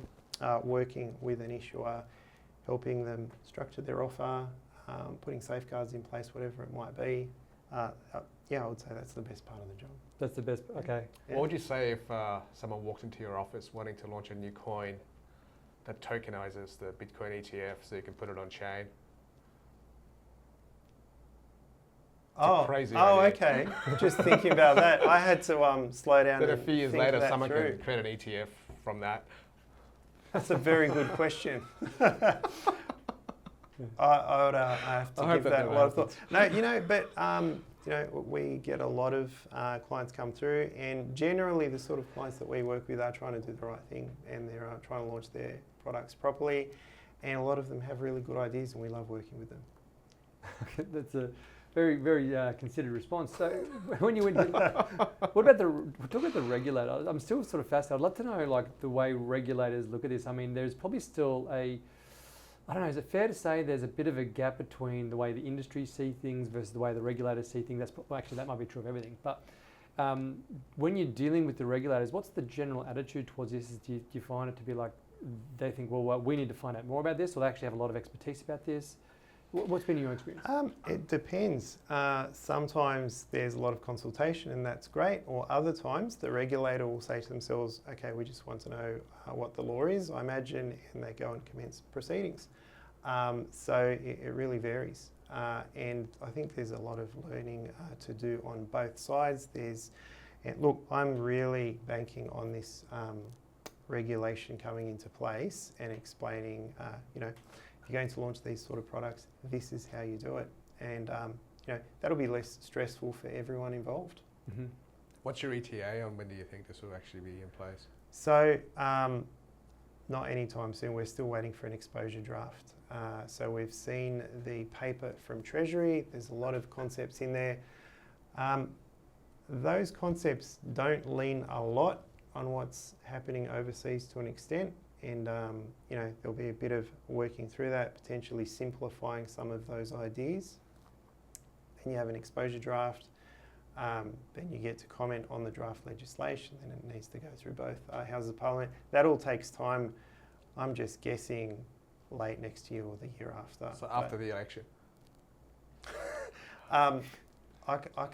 Working with an issuer, helping them structure their offer, putting safeguards in place, whatever it might be. I would say that's the best part of the job. That's the best, okay. Yeah. What would you say if someone walked into your office wanting to launch a new coin that tokenizes the Bitcoin ETF so you can put it on chain? Crazy idea. Okay. Just thinking about that. I had to slow down. Then a and few years think later, that someone through. can create an ETF from that. That's a very good question. I have to give that a lot of thought. No, but we get a lot of clients come through, and generally the sort of clients that we work with are trying to do the right thing, and they're trying to launch their products properly, and a lot of them have really good ideas, and we love working with them. That's a very, very considered response. So, when you went, talk about the regulator. I'm still sort of fascinated. I'd love to know, like, the way regulators look at this. I mean, there's probably still I don't know, is it fair to say there's a bit of a gap between the way the industry see things versus the way the regulators see things? Actually, that might be true of everything. But when you're dealing with the regulators, what's the general attitude towards this? Do you find it to be like they think, well, we need to find out more about this, or they actually have a lot of expertise about this? What's been your experience? It depends. Sometimes there's a lot of consultation and that's great, or other times the regulator will say to themselves, okay, we just want to know what the law is, I imagine, and they go and commence proceedings. So it really varies. And I think there's a lot of learning to do on both sides. Look, I'm really banking on this regulation coming into place and explaining, if you're going to launch these sort of products, this is how you do it. And that'll be less stressful for everyone involved. Mm-hmm. What's your ETA on when do you think this will actually be in place? So not anytime soon. We're still waiting for an exposure draft. So we've seen the paper from Treasury. There's a lot of concepts in there. Those concepts don't lean a lot on what's happening overseas to an extent. And there'll be a bit of working through that, potentially simplifying some of those ideas. Then you have an exposure draft. Then you get to comment on the draft legislation. Then it needs to go through both houses of Parliament. That all takes time. I'm just guessing late next year or the year after. So after the election? I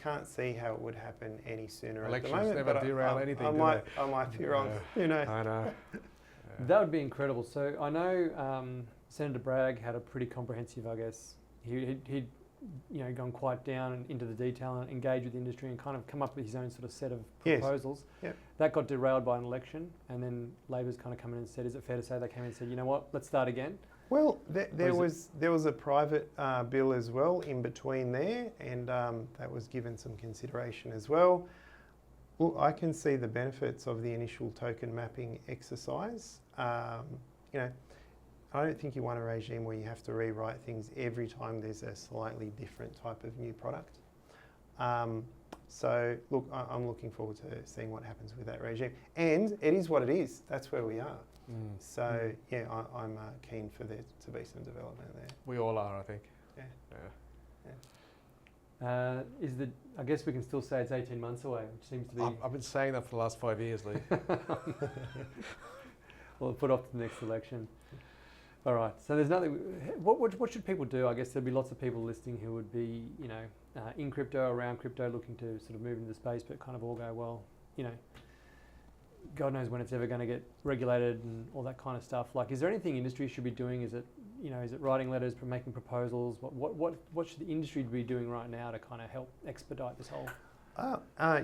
can't see how it would happen any sooner Elections at the moment. never derail anything, I might be wrong. I know. That would be incredible. So I know Senator Bragg had a pretty comprehensive, I guess, he'd gone quite down into the detail and engaged with the industry and kind of come up with his own sort of set of proposals. Yes. Yep. That got derailed by an election, and then Labor's kind of come in and said, is it fair to say they came in and said, you know what, let's start again? Well, there was a private bill as well in between there, and that was given some consideration as well. Well, I can see the benefits of the initial token mapping exercise. I don't think you want a regime where you have to rewrite things every time there's a slightly different type of new product. So, look, I'm looking forward to seeing what happens with that regime. And it is what it is. That's where we are. So, I'm keen for there to be some development there. We all are, I think. I guess we can still say it's 18 months away, which seems to be... I've been saying that for the last 5 years, Lee. Well, put off to the next election. All right. So there's nothing. What should people do? I guess there'd be lots of people listening who would be, in crypto, around crypto, looking to sort of move into the space, but kind of all go, well, God knows when it's ever going to get regulated and all that kind of stuff. Like, is there anything industry should be doing? Is it writing letters, making proposals? What should the industry be doing right now to kind of help expedite this whole?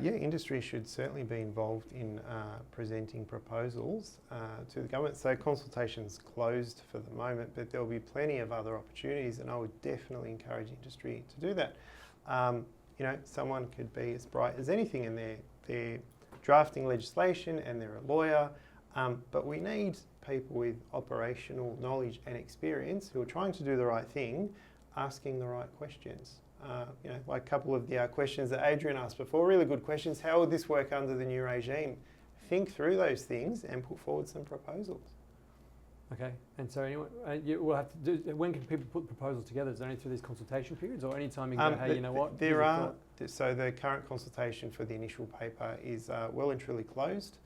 Industry should certainly be involved in presenting proposals to the government. So consultation's closed for the moment, but there'll be plenty of other opportunities, and I would definitely encourage industry to do that. Someone could be as bright as anything, and they're drafting legislation, and they're a lawyer, but we need people with operational knowledge and experience who are trying to do the right thing, asking the right questions. Like a couple of the questions that Adrian asked before, really good questions. How would this work under the new regime? Think through those things and put forward some proposals. Okay, and so anyway, we'll have to do. When can people put proposals together? Is it only through these consultation periods, or any time you can go, hey, you know what? There are. So the current consultation for the initial paper is well and truly closed,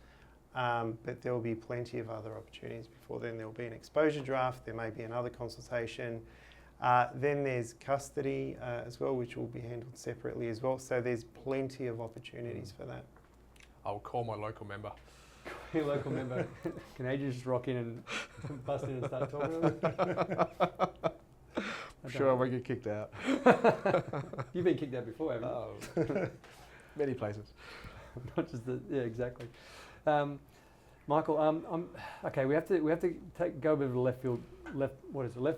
but there will be plenty of other opportunities before then. There will be an exposure draft. There may be another consultation. Then there's custody as well, which will be handled separately as well. So there's plenty of opportunities for that. I'll call my local member. Your local member. Can Adrian just rock in and bust in and start talking? I'm sure I won't get kicked out. You've been kicked out before, haven't you? Oh, many places. Not just exactly. Michael, okay. We have to go a bit of a left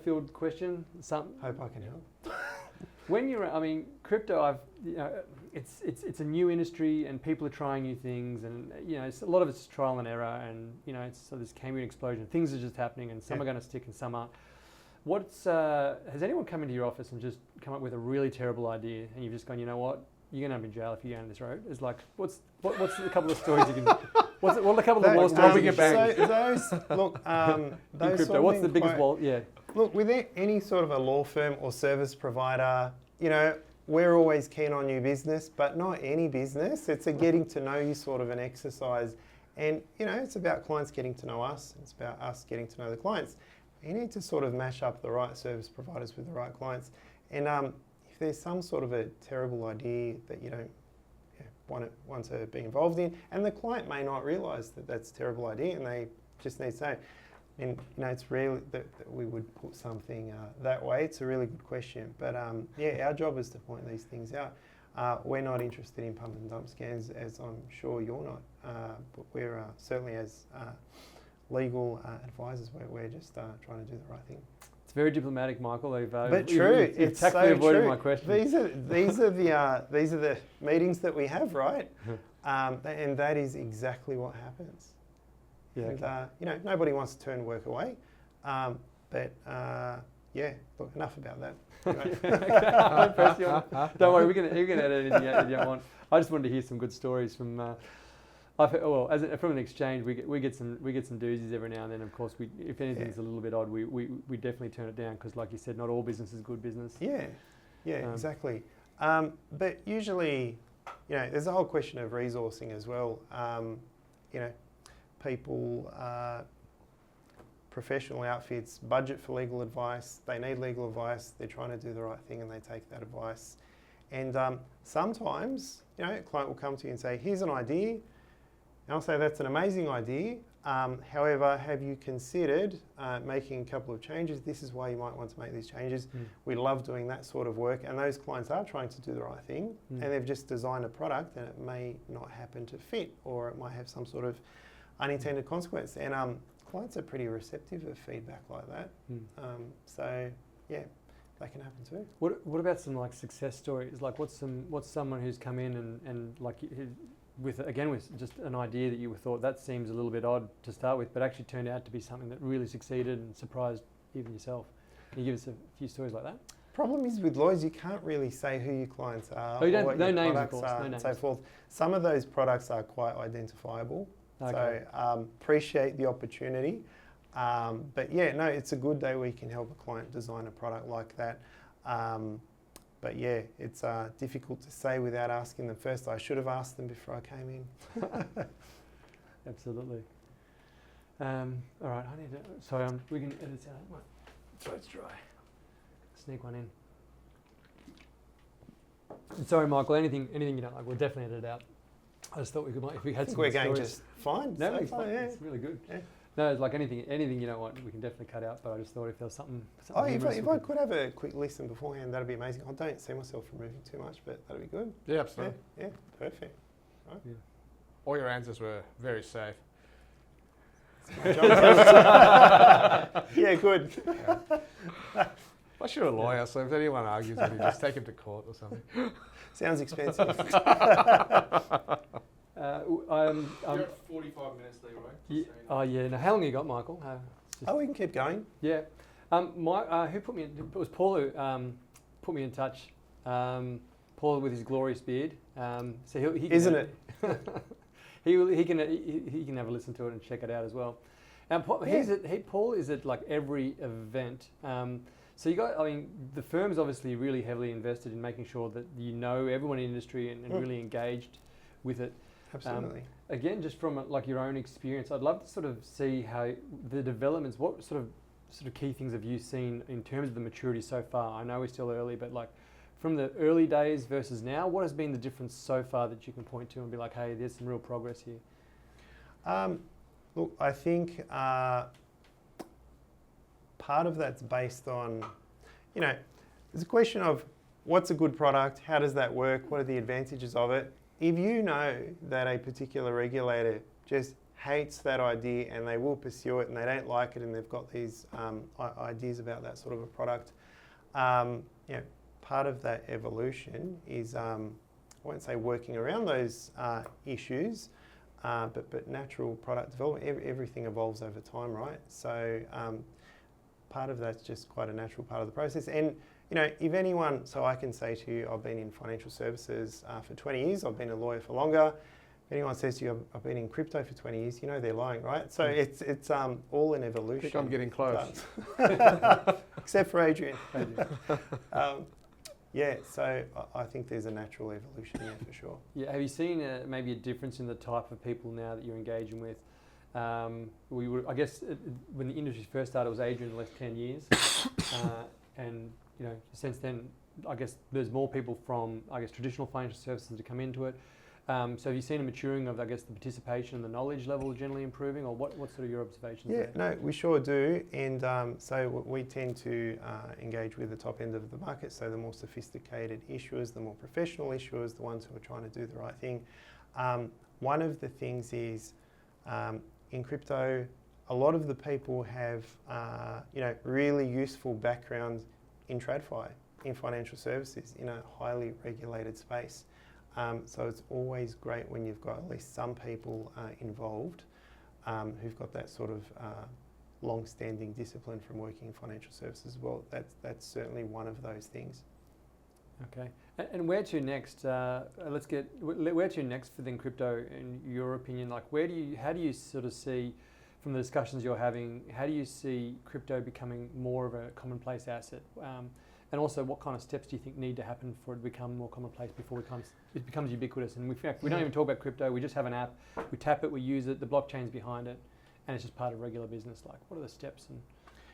field question. Hope I can help. When crypto, it's a new industry, and people are trying new things, and a lot of it's trial and error, and so this Cambrian explosion. Things are just happening, and some are going to stick and some aren't. Has anyone come into your office and just come up with a really terrible idea, and you've just gone, you know what, you're going to be in jail if you go down this road? It's like, what's a couple of stories you can? What are a couple of war stories you can bang? Those in crypto, what's the biggest wall? Yeah. Look, with any sort of a law firm or service provider, we're always keen on new business, but not any business. It's a getting to know you sort of an exercise. And, it's about clients getting to know us. It's about us getting to know the clients. You need to sort of mash up the right service providers with the right clients. And if there's some sort of a terrible idea that you don't want to be involved in, and the client may not realise that that's a terrible idea, and they just need to know. And it's rare that we would put something that way. It's a really good question. But our job is to point these things out. We're not interested in pump and dump scams, as I'm sure you're not. But we're certainly as legal advisors, we're just trying to do the right thing. It's very diplomatic, Michael. But true. It's tactfully avoided my question. These are the meetings that we have, right? And that is exactly what happens. Yeah. And, nobody wants to turn work away. Look, enough about that. Anyway. Don't worry, we're going to edit anything you don't want. I just wanted to hear some good stories from. From an exchange, we get some doozies every now and then. Of course, if anything's a little bit odd, we definitely turn it down, because, like you said, not all business is good business. Yeah, exactly. But usually, there's a whole question of resourcing as well. People, professional outfits budget for legal advice. They need legal advice. They're trying to do the right thing, and they take that advice. And sometimes, a client will come to you and say, "Here's an idea." And I'll say, "That's an amazing idea. However, have you considered making a couple of changes? This is why you might want to make these changes." We love doing that sort of work, and those clients are trying to do the right thing, and they've just designed a product, and it may not happen to fit, or it might have some sort of unintended consequence. And clients are pretty receptive of feedback like that. That can happen too. What about some success stories? Like what's someone who's come in and with just an idea that you thought that seems a little bit odd to start with, but actually turned out to be something that really succeeded and surprised even yourself? Can you give us a few stories like that? Problem is with lawyers, you can't really say who your clients are, or what your products are, and so forth. Some of those products are quite identifiable. Okay. So appreciate the opportunity. But it's a good day we can help a client design a product like that. It's difficult to say without asking them first. I should have asked them before I came in. Absolutely. All right, I need to. Sorry, we can edit this out. My throat's dry. Sneak one in. Sorry, Michael. Anything you don't like, we'll definitely edit it out. I just thought we could, if we had some we're stories. going just fine. No, so it's far, fine. yeah. It's really good. Yeah. No, it's like anything you don't want, we can definitely cut out. But I just thought if there was something If humorous I could have a quick listen beforehand, that'd be amazing. I don't see myself removing too much, but that'd be good. Yeah, absolutely. Yeah, perfect. Right. Yeah. All your answers were very safe. Yeah, good. Well, you're a lawyer, so if anyone argues with you, just take him to court or something. Sounds expensive. You're at 45 minutes, Leroy. Oh yeah. Now, how long you got, Michael? We can keep going. Yeah. Who put me in? It was Paul who put me in touch. Paul with his glorious beard. So he Isn't it? he can have a listen to it and check it out as well. And Paul, Paul is at like every event. So the firm's obviously really heavily invested in making sure that everyone in the industry and really engaged with it. Absolutely. Again, just from like your own experience, I'd love to sort of see how the developments. What sort of key things have you seen in terms of the maturity so far? I know we're still early, but like from the early days versus now, what has been the difference so far that you can point to and be like, hey, there's some real progress here? Look, I think part of that's based on, it's a question of what's a good product, how does that work, what are the advantages of it. If you know that a particular regulator just hates that idea and they will pursue it and they don't like it and they've got these ideas about that sort of a product, part of that evolution is, I won't say working around those issues, but natural product development. Everything evolves over time, right? So part of that's just quite a natural part of the process. And if anyone, so I can say to you, I've been in financial services for 20 years, I've been a lawyer for longer. If anyone says to you, I've been in crypto for 20 years, they're lying, right? So it's all an evolution. I think I'm getting close. Except for Adrian. So I think there's a natural evolution there for sure. Yeah, have you seen maybe a difference in the type of people now that you're engaging with? I guess when the industry first started, it was Adrian left 10 years, and since then, I guess there's more people from traditional financial services to come into it. So have you seen a maturing of the participation and the knowledge level generally improving, or what sort of your observations there? No, we sure do, and so we tend to engage with the top end of the market, so the more sophisticated issuers, the more professional issuers, the ones who are trying to do the right thing. One of the things is, in crypto, a lot of the people have really useful backgrounds in TradFi, in financial services, in a highly regulated space. So it's always great when you've got at least some people involved who've got that sort of long-standing discipline from working in financial services as well. That's certainly one of those things. Okay, and where to next? Where to next within crypto, in your opinion? Like, how do you sort of see, from the discussions you're having, how do you see crypto becoming more of a commonplace asset? And also, what kind of steps do you think need to happen for it to become more commonplace before it becomes ubiquitous? And in fact, we don't even talk about crypto. We just have an app. We tap it. We use it. The blockchain's behind it, and it's just part of regular business. Like, what are the steps and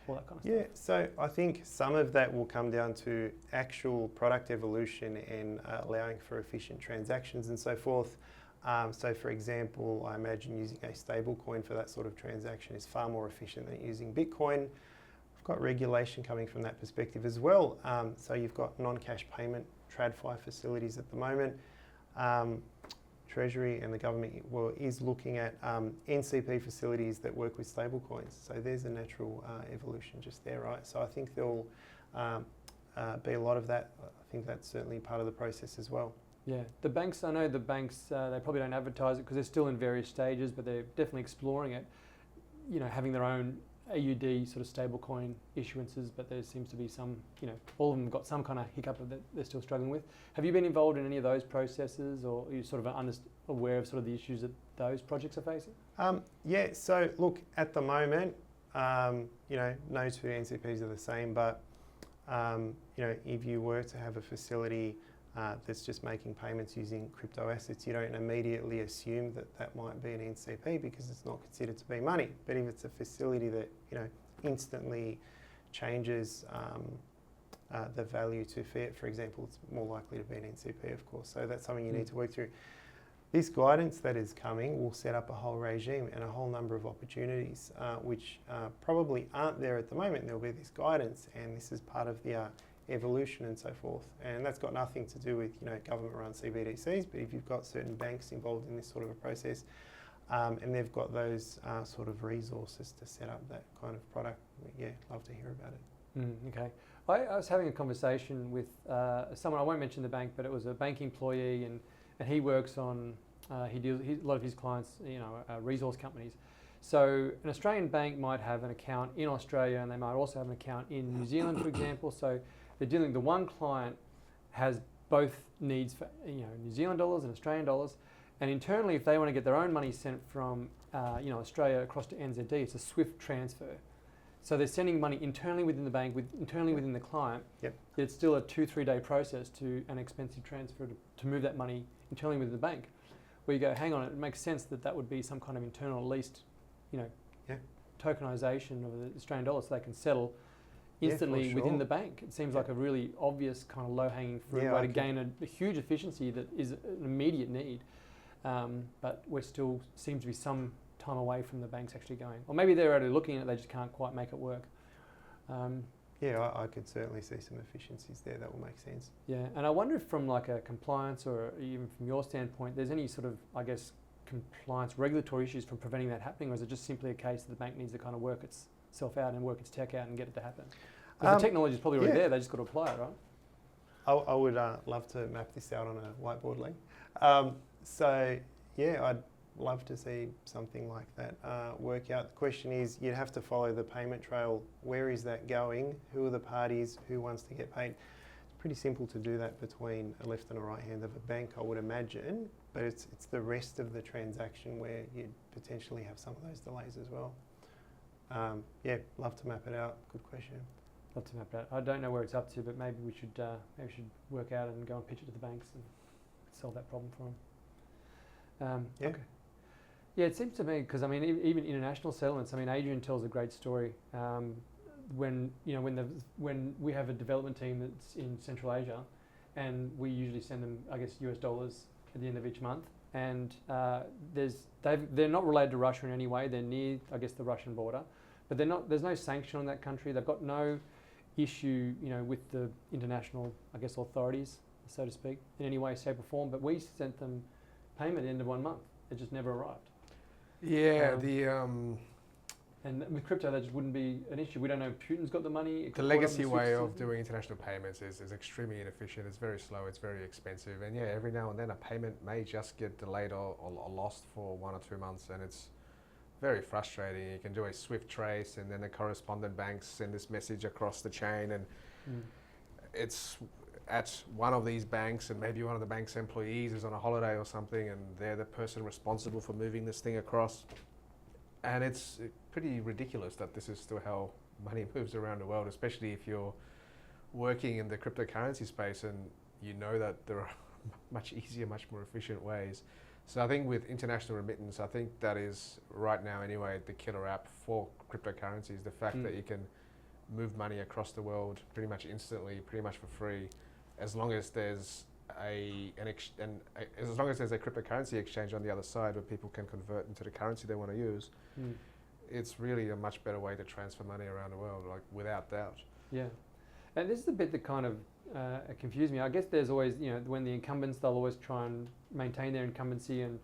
all that kind of stuff? Yeah, so I think some of that will come down to actual product evolution and allowing for efficient transactions and so forth. So, for example, I imagine using a stable coin for that sort of transaction is far more efficient than using Bitcoin. Got regulation coming from that perspective as well. So you've got non-cash payment TradFi facilities at the moment. Treasury and the government is looking at NCP facilities that work with stable coins. So there's a natural evolution just there, right? So I think there'll be a lot of that. I think that's certainly part of the process as well. Yeah, the banks, I know the banks, they probably don't advertise it because they're still in various stages, but they're definitely exploring it, having their own AUD sort of stablecoin issuances, but there seems to be some, all of them got some kind of hiccup that they're still struggling with. Have you been involved in any of those processes, or are you sort of aware of sort of the issues that those projects are facing? Yeah, so look, at the moment, no two NCPs are the same, but if you were to have a facility that's just making payments using crypto assets, you don't immediately assume that that might be an NCP because it's not considered to be money. But if it's a facility that instantly changes the value to fiat, for example, it's more likely to be an NCP, of course. So that's something you need to work through. This guidance that is coming will set up a whole regime and a whole number of opportunities which probably aren't there at the moment. There'll be this guidance, and this is part of the evolution and so forth. And that's got nothing to do with government-run CBDCs, but if you've got certain banks involved in this sort of a process, and they've got those sort of resources to set up that kind of product, yeah, love to hear about it. Okay. I was having a conversation with someone, I won't mention the bank, but it was a bank employee, and he works on, a lot of his clients, resource companies. So an Australian bank might have an account in Australia, and they might also have an account in New Zealand, for example. So they're dealing, the one client has both needs for New Zealand dollars and Australian dollars, and internally, if they want to get their own money sent from Australia across to NZD, it's a SWIFT transfer. So they're sending money internally within the bank, internally within the client. Yep. It's still a 2-3 day process to an expensive transfer to move that money internally within the bank. Where you go, hang on, it makes sense that would be some kind of internal, at least, tokenization of the Australian dollar, so they can settle instantly within the bank. It seems like a really obvious kind of low-hanging fruit way to gain a huge efficiency that is an immediate need. But we're still seems to be some time away from the banks actually going. Or maybe they're already looking at it, they just can't quite make it work. I could certainly see some efficiencies there that will make sense. Yeah, and I wonder if from like a compliance or even from your standpoint, there's any sort of, compliance regulatory issues from preventing that happening, or is it just simply a case that the bank needs to kind of work itself out and work its tech out and get it to happen? Because the technology is probably already there, they just got to apply it, right? I would love to map this out on a whiteboard, Lee. I'd love to see something like that work out. The question is, you'd have to follow the payment trail. Where is that going? Who are the parties? Who wants to get paid? It's pretty simple to do that between a left and a right hand of a bank, I would imagine, but it's the rest of the transaction where you'd potentially have some of those delays as well. Love to map it out. Good question. Love to map it out. I don't know where it's up to, but maybe we should work out and go and pitch it to the banks and solve that problem for them. Okay. Yeah, it seems to me, because even international settlements. Adrian tells a great story. When we have a development team that's in Central Asia, and we usually send them, US dollars at the end of each month, and they're not related to Russia in any way. They're near, the Russian border, but they're not. There's no sanction on that country. They've got no issue, with the international, authorities, so to speak, in any way, shape, or form. But we sent them payment at the end of 1 month. It just never arrived. Yeah, and with crypto, that just wouldn't be an issue. We don't know if Putin's got the money. The legacy way of doing international payments is extremely inefficient. It's very slow. It's very expensive. And every now and then a payment may just get delayed or lost for 1 or 2 months, and it's very frustrating. You can do a SWIFT trace, and then the correspondent banks send this message across the chain, and it's at one of these banks, and maybe one of the bank's employees is on a holiday or something, and they're the person responsible for moving this thing across. And it's pretty ridiculous that this is still how money moves around the world, especially if you're working in the cryptocurrency space and you know that there are much easier, much more efficient ways. So I think with international remittance, I think that is right now anyway the killer app for cryptocurrencies. The fact that you can move money across the world pretty much instantly, pretty much for free, as long as there's as long as there's a cryptocurrency exchange on the other side where people can convert into the currency they want to use. It's really a much better way to transfer money around the world, without doubt. Yeah, and this is the bit that kind of confused me. There's always, when the incumbents, they'll always try and maintain their incumbency, and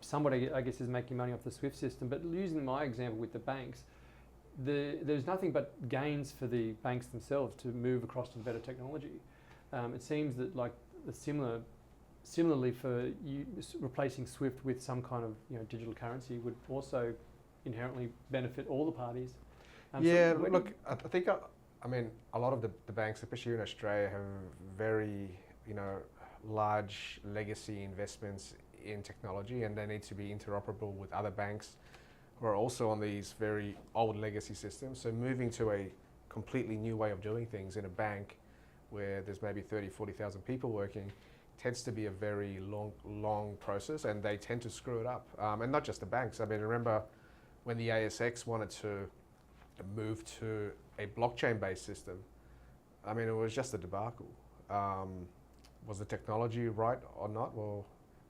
somebody, is making money off the SWIFT system. But using my example with the banks, there's nothing but gains for the banks themselves to move across to better technology. It seems that similarly for replacing SWIFT with some kind of digital currency would also inherently benefit all the parties. I think a lot of the banks, especially here in Australia, have very large legacy investments in technology, and they need to be interoperable with other banks who are also on these very old legacy systems. So moving to a completely new way of doing things in a bank where there's maybe 30, 40,000 people working, tends to be a very long process, and they tend to screw it up. And not just the banks. I mean, remember when the ASX wanted to move to a blockchain-based system, I mean, it was just a debacle. Was the technology right or not? Well,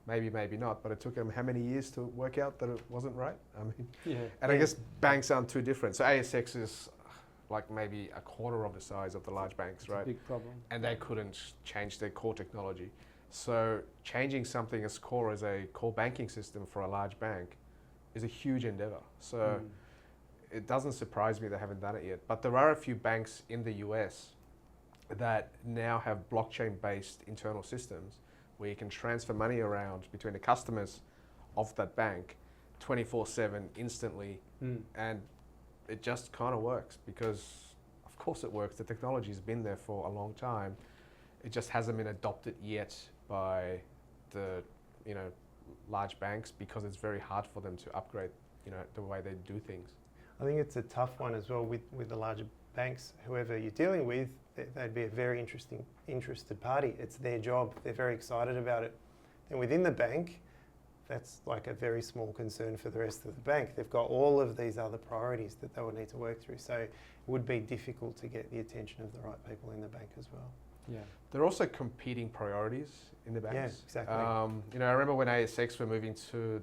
maybe not, but it took them how many years to work out that it wasn't right? I mean, and I guess banks aren't too different. So ASX is like maybe a quarter of the size of the large banks, right? It's a big problem. And they couldn't change their core technology. So changing something as core as a core banking system for a large bank is a huge endeavor. So it doesn't surprise me they haven't done it yet. But there are a few banks in the US that now have blockchain-based internal systems where you can transfer money around between the customers of that bank 24/7 instantly. And it just kind of works because, of course it works. The technology's been there for a long time. It just hasn't been adopted yet by the, large banks because it's very hard for them to upgrade, the way they do things. I think it's a tough one as well with the larger banks. Whoever you're dealing with, they'd be a very interested party. It's their job. They're very excited about it. And within the bank, that's like a very small concern for the rest of the bank. They've got all of these other priorities that they would need to work through. So it would be difficult to get the attention of the right people in the bank as well. Yeah. There are also competing priorities in the banks. Yeah, exactly. I remember when ASX were moving to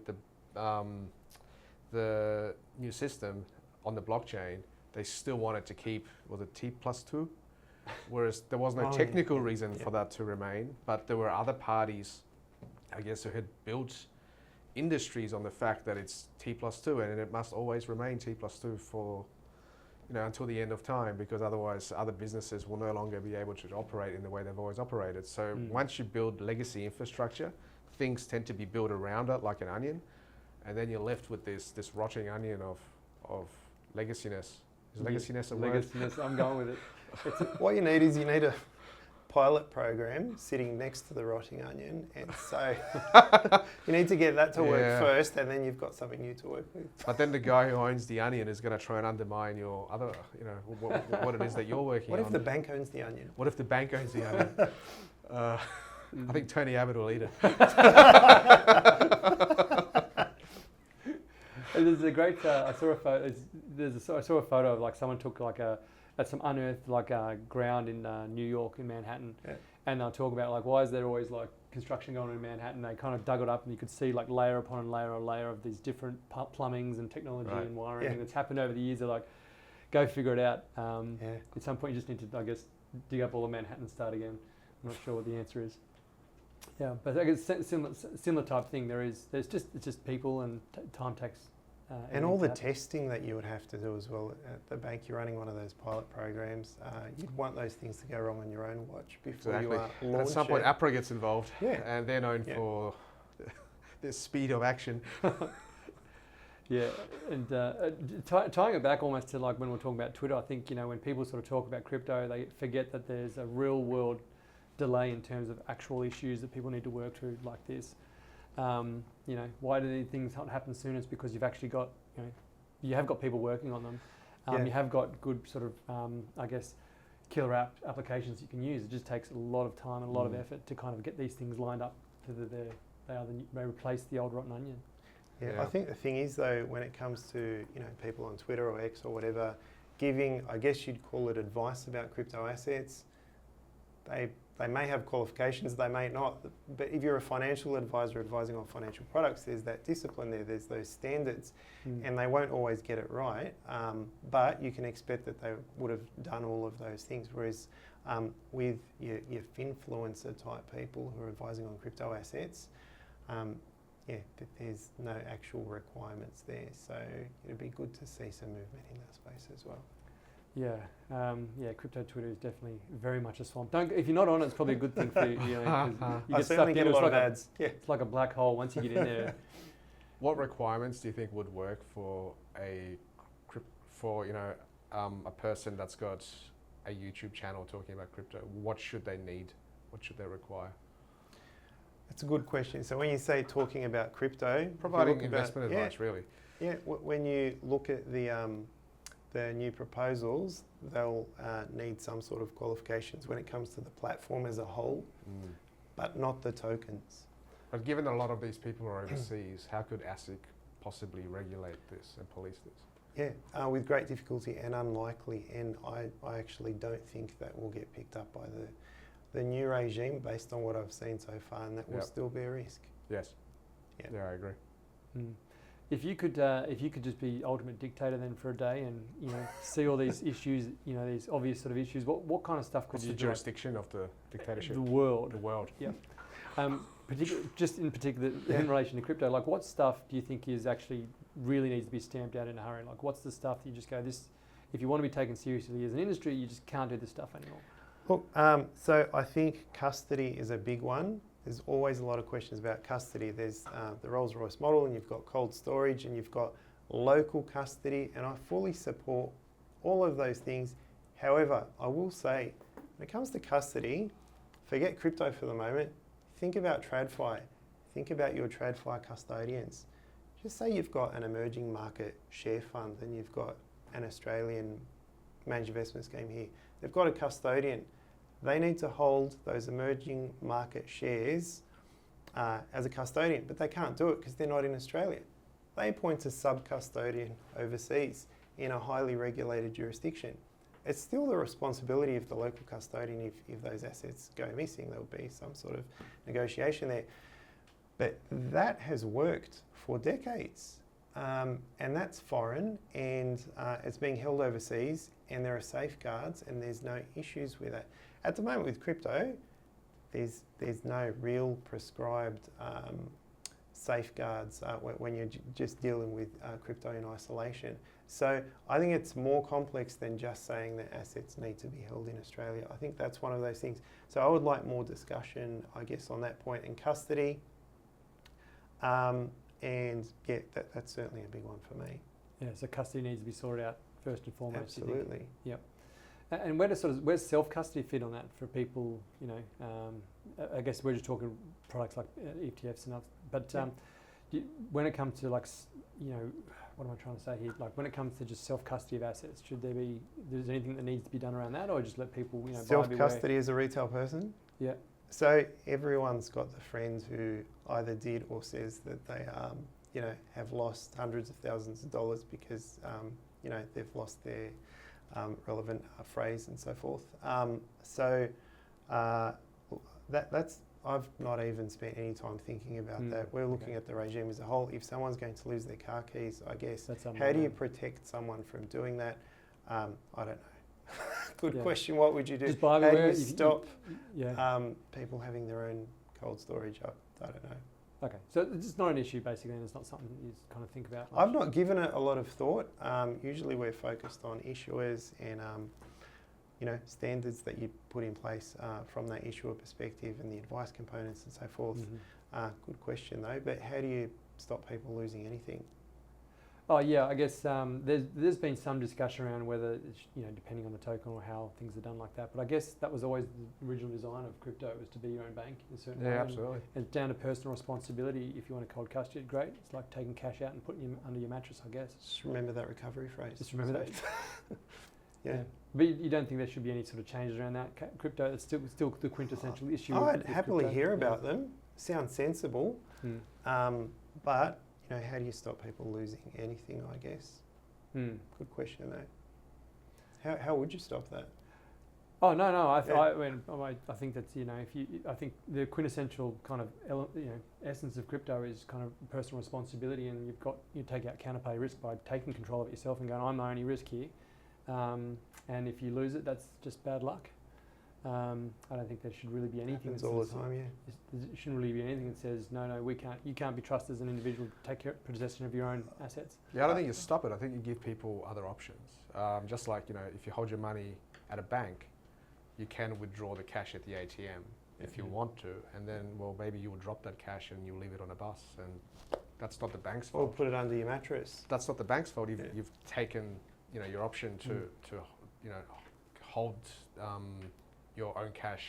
the new system on the blockchain, they still wanted to keep, was it T+2? Whereas there was no technical reason for that to remain, but there were other parties, I guess, who had built industries on the fact that it's T+2 and it must always remain T+2 for, until the end of time, because otherwise other businesses will no longer be able to operate in the way they've always operated. So once you build legacy infrastructure, things tend to be built around it like an onion, and then you're left with this rotting onion of legacyness. Is legacyness a word? Legacyness, I'm going with it. What you need is a pilot program sitting next to the rotting onion, and so you need to get that to work first, and then you've got something new to work with. But then the guy who owns the onion is going to try and undermine your other, what it is that you're working on. What if the bank owns the onion? What if the bank owns the onion? I think Tony Abbott will eat it. There's a great. I saw a photo. I saw a photo of like someone took like at some unearthed ground in New York in Manhattan, and they'll talk about like why is there always like construction going on in Manhattan? They kind of dug it up, and you could see like layer upon layer on layer of these different plumbings and technology and wiring that's happened over the years. They're like, go figure it out. At some point, you just need to, I guess, dig up all of Manhattan and start again. I'm not sure what the answer is. Yeah, but I guess similar type thing. It's just people and time takes. And all the testing that you would have to do as well at the bank. You're running one of those pilot programs. You'd want those things to go wrong on your own watch before you launch it. At some point, Ep3 gets involved, and they're known for the speed of action. Yeah, and tying it back almost to like when we're talking about Twitter, I think when people sort of talk about crypto, they forget that there's a real world delay in terms of actual issues that people need to work through like this. Why do these things not happen sooner? It's because you've actually got, you have got people working on them. You have got good sort of, I guess, killer applications you can use. It just takes a lot of time and a lot of effort to kind of get these things lined up so that they replace the old rotten onion. I think the thing is though, when it comes to people on Twitter or X or whatever, giving, I guess you'd call it advice about crypto assets, they may have qualifications, they may not, but if you're a financial advisor advising on financial products, there's that discipline there's those standards, and they won't always get it right, but you can expect that they would have done all of those things, whereas with your finfluencer type people who are advising on crypto assets, there's no actual requirements there, so it'd be good to see some movement in that space as well. Crypto Twitter is definitely very much a swamp. If you're not on it, it's probably a good thing for you. You get stuck in. A lot of ads. It's like a black hole once you get in there. What requirements do you think would work for a person that's got a YouTube channel talking about crypto? What should they need? What should they require? That's a good question. So when you say talking about crypto, providing investment advice, really. Yeah, when you look at the new proposals, they'll need some sort of qualifications when it comes to the platform as a whole, but not the tokens. But given a lot of these people are overseas, how could ASIC possibly regulate this and police this? Yeah, with great difficulty and unlikely, and I actually don't think that will get picked up by the new regime based on what I've seen so far, and that will still be a risk. Yes. Yeah, I agree. If you could just be ultimate dictator then for a day, and see all these issues, these obvious sort of issues, what kind of stuff could What's you the do? jurisdiction of the dictatorship? The world. The world. Yeah. In particular, in relation to crypto, like what stuff do you think is actually really needs to be stamped out in a hurry? Like what's the stuff that you just go, this, if you want to be taken seriously as an industry, you just can't do this stuff anymore? Look, so I think custody is a big one. There's always a lot of questions about custody. There's the Rolls-Royce model, and you've got cold storage, and you've got local custody, and I fully support all of those things. However, I will say, when it comes to custody, forget crypto for the moment. Think about TradFi. Think about your TradFi custodians. Just say you've got an emerging market share fund, and you've got an Australian managed investment scheme here. They've got a custodian. They need to hold those emerging market shares as a custodian, but they can't do it because they're not in Australia. They appoint a sub-custodian overseas in a highly regulated jurisdiction. It's still the responsibility of the local custodian if those assets go missing. There'll be some sort of negotiation there. But that has worked for decades. And that's foreign, and it's being held overseas, and there are safeguards, and there's no issues with it. At the moment with crypto, there's no real prescribed safeguards when you're just dealing with crypto in isolation. So I think it's more complex than just saying that assets need to be held in Australia. I think that's one of those things. So I would like more discussion, I guess, on that point in custody. And yeah, that's certainly a big one for me. Yeah, so custody needs to be sorted out first and foremost. Absolutely. Yep. And where's self-custody fit on that for people? I guess we're just talking products like ETFs and others. But when it comes to what am I trying to say here? Like when it comes to just self-custody of assets, is there anything that needs to be done around that, or just let people self-custody as a retail person? Yeah. So everyone's got the friend who either did or says that they have lost hundreds of thousands of dollars because they've lost their relevant phrase and so forth. That's I've not even spent any time thinking about that. We're looking at the regime as a whole. If someone's going to lose their car keys, I guess, how do you protect someone from doing that? I don't know. Good question. What would you do? How do you stop people having their own cold storage? I don't know. Okay, so it's not an issue basically, and it's not something you kind of think about. I've not given it a lot of thought. Usually we're focused on issuers and standards that you put in place from that issuer perspective and the advice components and so forth. Good question though, but how do you stop people losing anything? Oh yeah, I guess there's been some discussion around whether depending on the token or how things are done like that. But I guess that was always the original design of crypto, was to be your own bank in a certain way. Yeah, absolutely. And it's down to personal responsibility. If you want to cold custody it, great. It's like taking cash out and putting it under your mattress, I guess. Just remember that recovery phrase. Just remember that. Yeah. But you don't think there should be any sort of changes around that? Crypto, it's still the quintessential issue. I'd happily hear about them. Sounds sensible. But how do you stop people losing anything, I guess? Good question though. How would you stop that? Oh no! I think that's I think the quintessential kind of essence of crypto is kind of personal responsibility, and you take out counterparty risk by taking control of it yourself and going, I'm the only risk here, and if you lose it, that's just bad luck. I don't think there should really be anything. Happens all the time, yeah. There shouldn't really be anything that says no, we can't. You can't be trusted as an individual to take possession of your own assets. Yeah, I don't think you stop it. I think you give people other options. Just like if you hold your money at a bank, you can withdraw the cash at the ATM if you want to, and then maybe you will drop that cash and you leave it on a bus, and that's not the bank's fault. Or put it under your mattress. That's not the bank's fault. You've taken your option to hold your own cash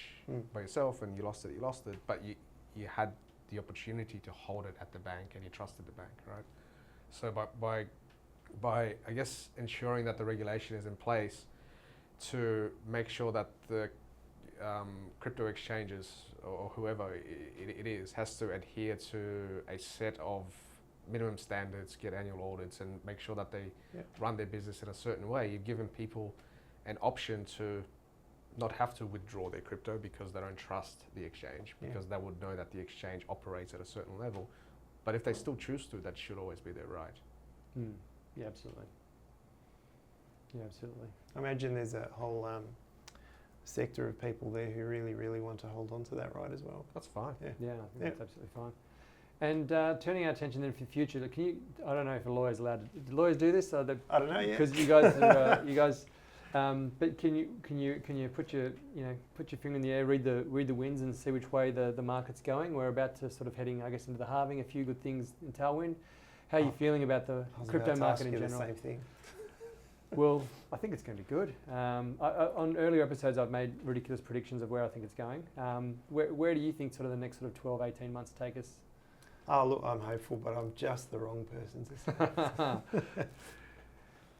by yourself, and you lost it, but you had the opportunity to hold it at the bank, and you trusted the bank, right? So by by, I guess, ensuring that the regulation is in place to make sure that the crypto exchanges or whoever it is has to adhere to a set of minimum standards, get annual audits, and make sure that they run their business in a certain way. You've given people an option to not have to withdraw their crypto because they don't trust the exchange, because they would know that the exchange operates at a certain level. But if they still choose to, that should always be their right. Yeah, absolutely. Yeah, absolutely. I imagine there's a whole sector of people there who really, really want to hold on to that right as well. That's fine. Yeah, I think that's absolutely fine. And turning our attention then for the future, can you? I don't know if a lawyer's allowed to. Do lawyers do this? I don't know yet. Because you guys, but can you put your finger in the air, read the winds, and see which way the market's going? We're about to sort of heading, I guess, into the halving. A few good things in tailwind. How are you feeling about the crypto market in general? The same thing. Well, I think it's going to be good. On earlier episodes, I've made ridiculous predictions of where I think it's going. Where do you think sort of the next sort of 12, 18 months take us? Oh, look, I'm hopeful, but I'm just the wrong person to say.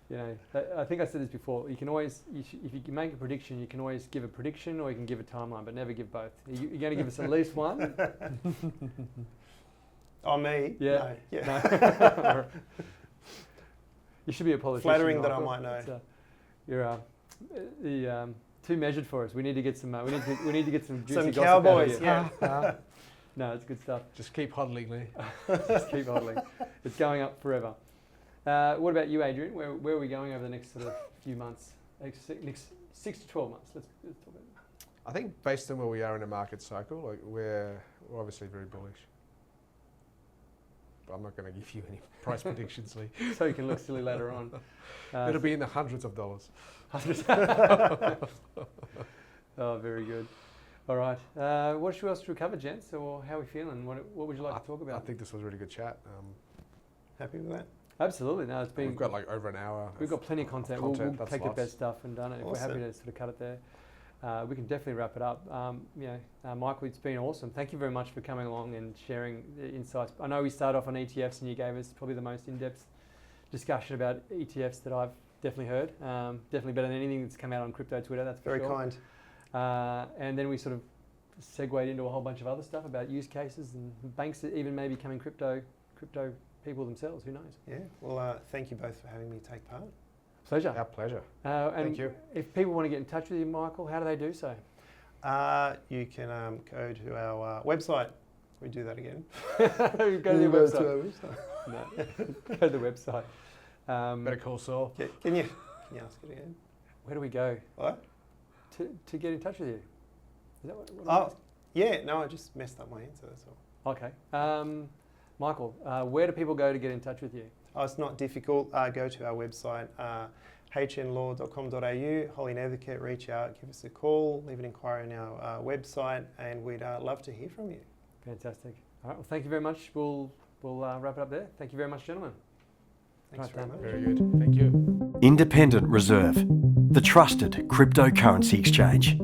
You know, I think I said this before. You can always, if you can make a prediction, you can always give a prediction or you can give a timeline, but never give both. You're going to give us at least one? Oh, me? Yeah. No. Yeah. No. You should be a politician. Flattering that Michael. I might know. You're too measured for us. We need to get some. We need to get some juicy some gossip cowboys. Out of Yeah. No, it's good stuff. Just keep hodling, Lee. Just keep hodling. It's going up forever. What about you, Adrian? Where are we going over the next sort of few months? Next 6 to 12 months. Let's talk about that. I think based on where we are in the market cycle, like we're obviously very bullish. But I'm not going to give you any price predictions, Lee. So you can look silly later on. It'll be in the hundreds of dollars. Oh, very good. All right. What else should we cover, gents? Or how are we feeling? What would you like to talk about? I think this was a really good chat. Happy with that? Absolutely. No, it's been. We've got like over an hour. We've got plenty of content. We'll take the best stuff and done it. If Awesome. we're happy to sort of cut it there. We can definitely wrap it up. Michael, it's been awesome. Thank you very much for coming along and sharing the insights. I know we started off on ETFs and you gave us probably the most in-depth discussion about ETFs that I've definitely heard. Definitely better than anything that's come out on crypto Twitter, that's for Very sure. kind. And then we sort of segued into a whole bunch of other stuff about use cases and banks that even maybe becoming crypto people themselves, who knows? Yeah, well, thank you both for having me take part. Pleasure. Our pleasure. And Thank you. if people want to get in touch with you, Michael, how do they do so? You can go to our website. We do that again. Go to the website. No, go to the website. Better call Saul. Can you ask it again? Where do we go What? to get in touch with you? Is that what I'm Oh, asking? yeah, no, I just messed up my answer, that's all. Okay. Michael, where do people go to get in touch with you? Oh, it's not difficult. Go to our website, hnlaw.com.au, Holley Nethercote, reach out, give us a call, leave an inquiry on our website, and we'd love to hear from you. Fantastic. All right, well, thank you very much. We'll wrap it up there. Thank you very much, gentlemen. Thanks very much. Very good. Thank you. Independent Reserve, the trusted cryptocurrency exchange.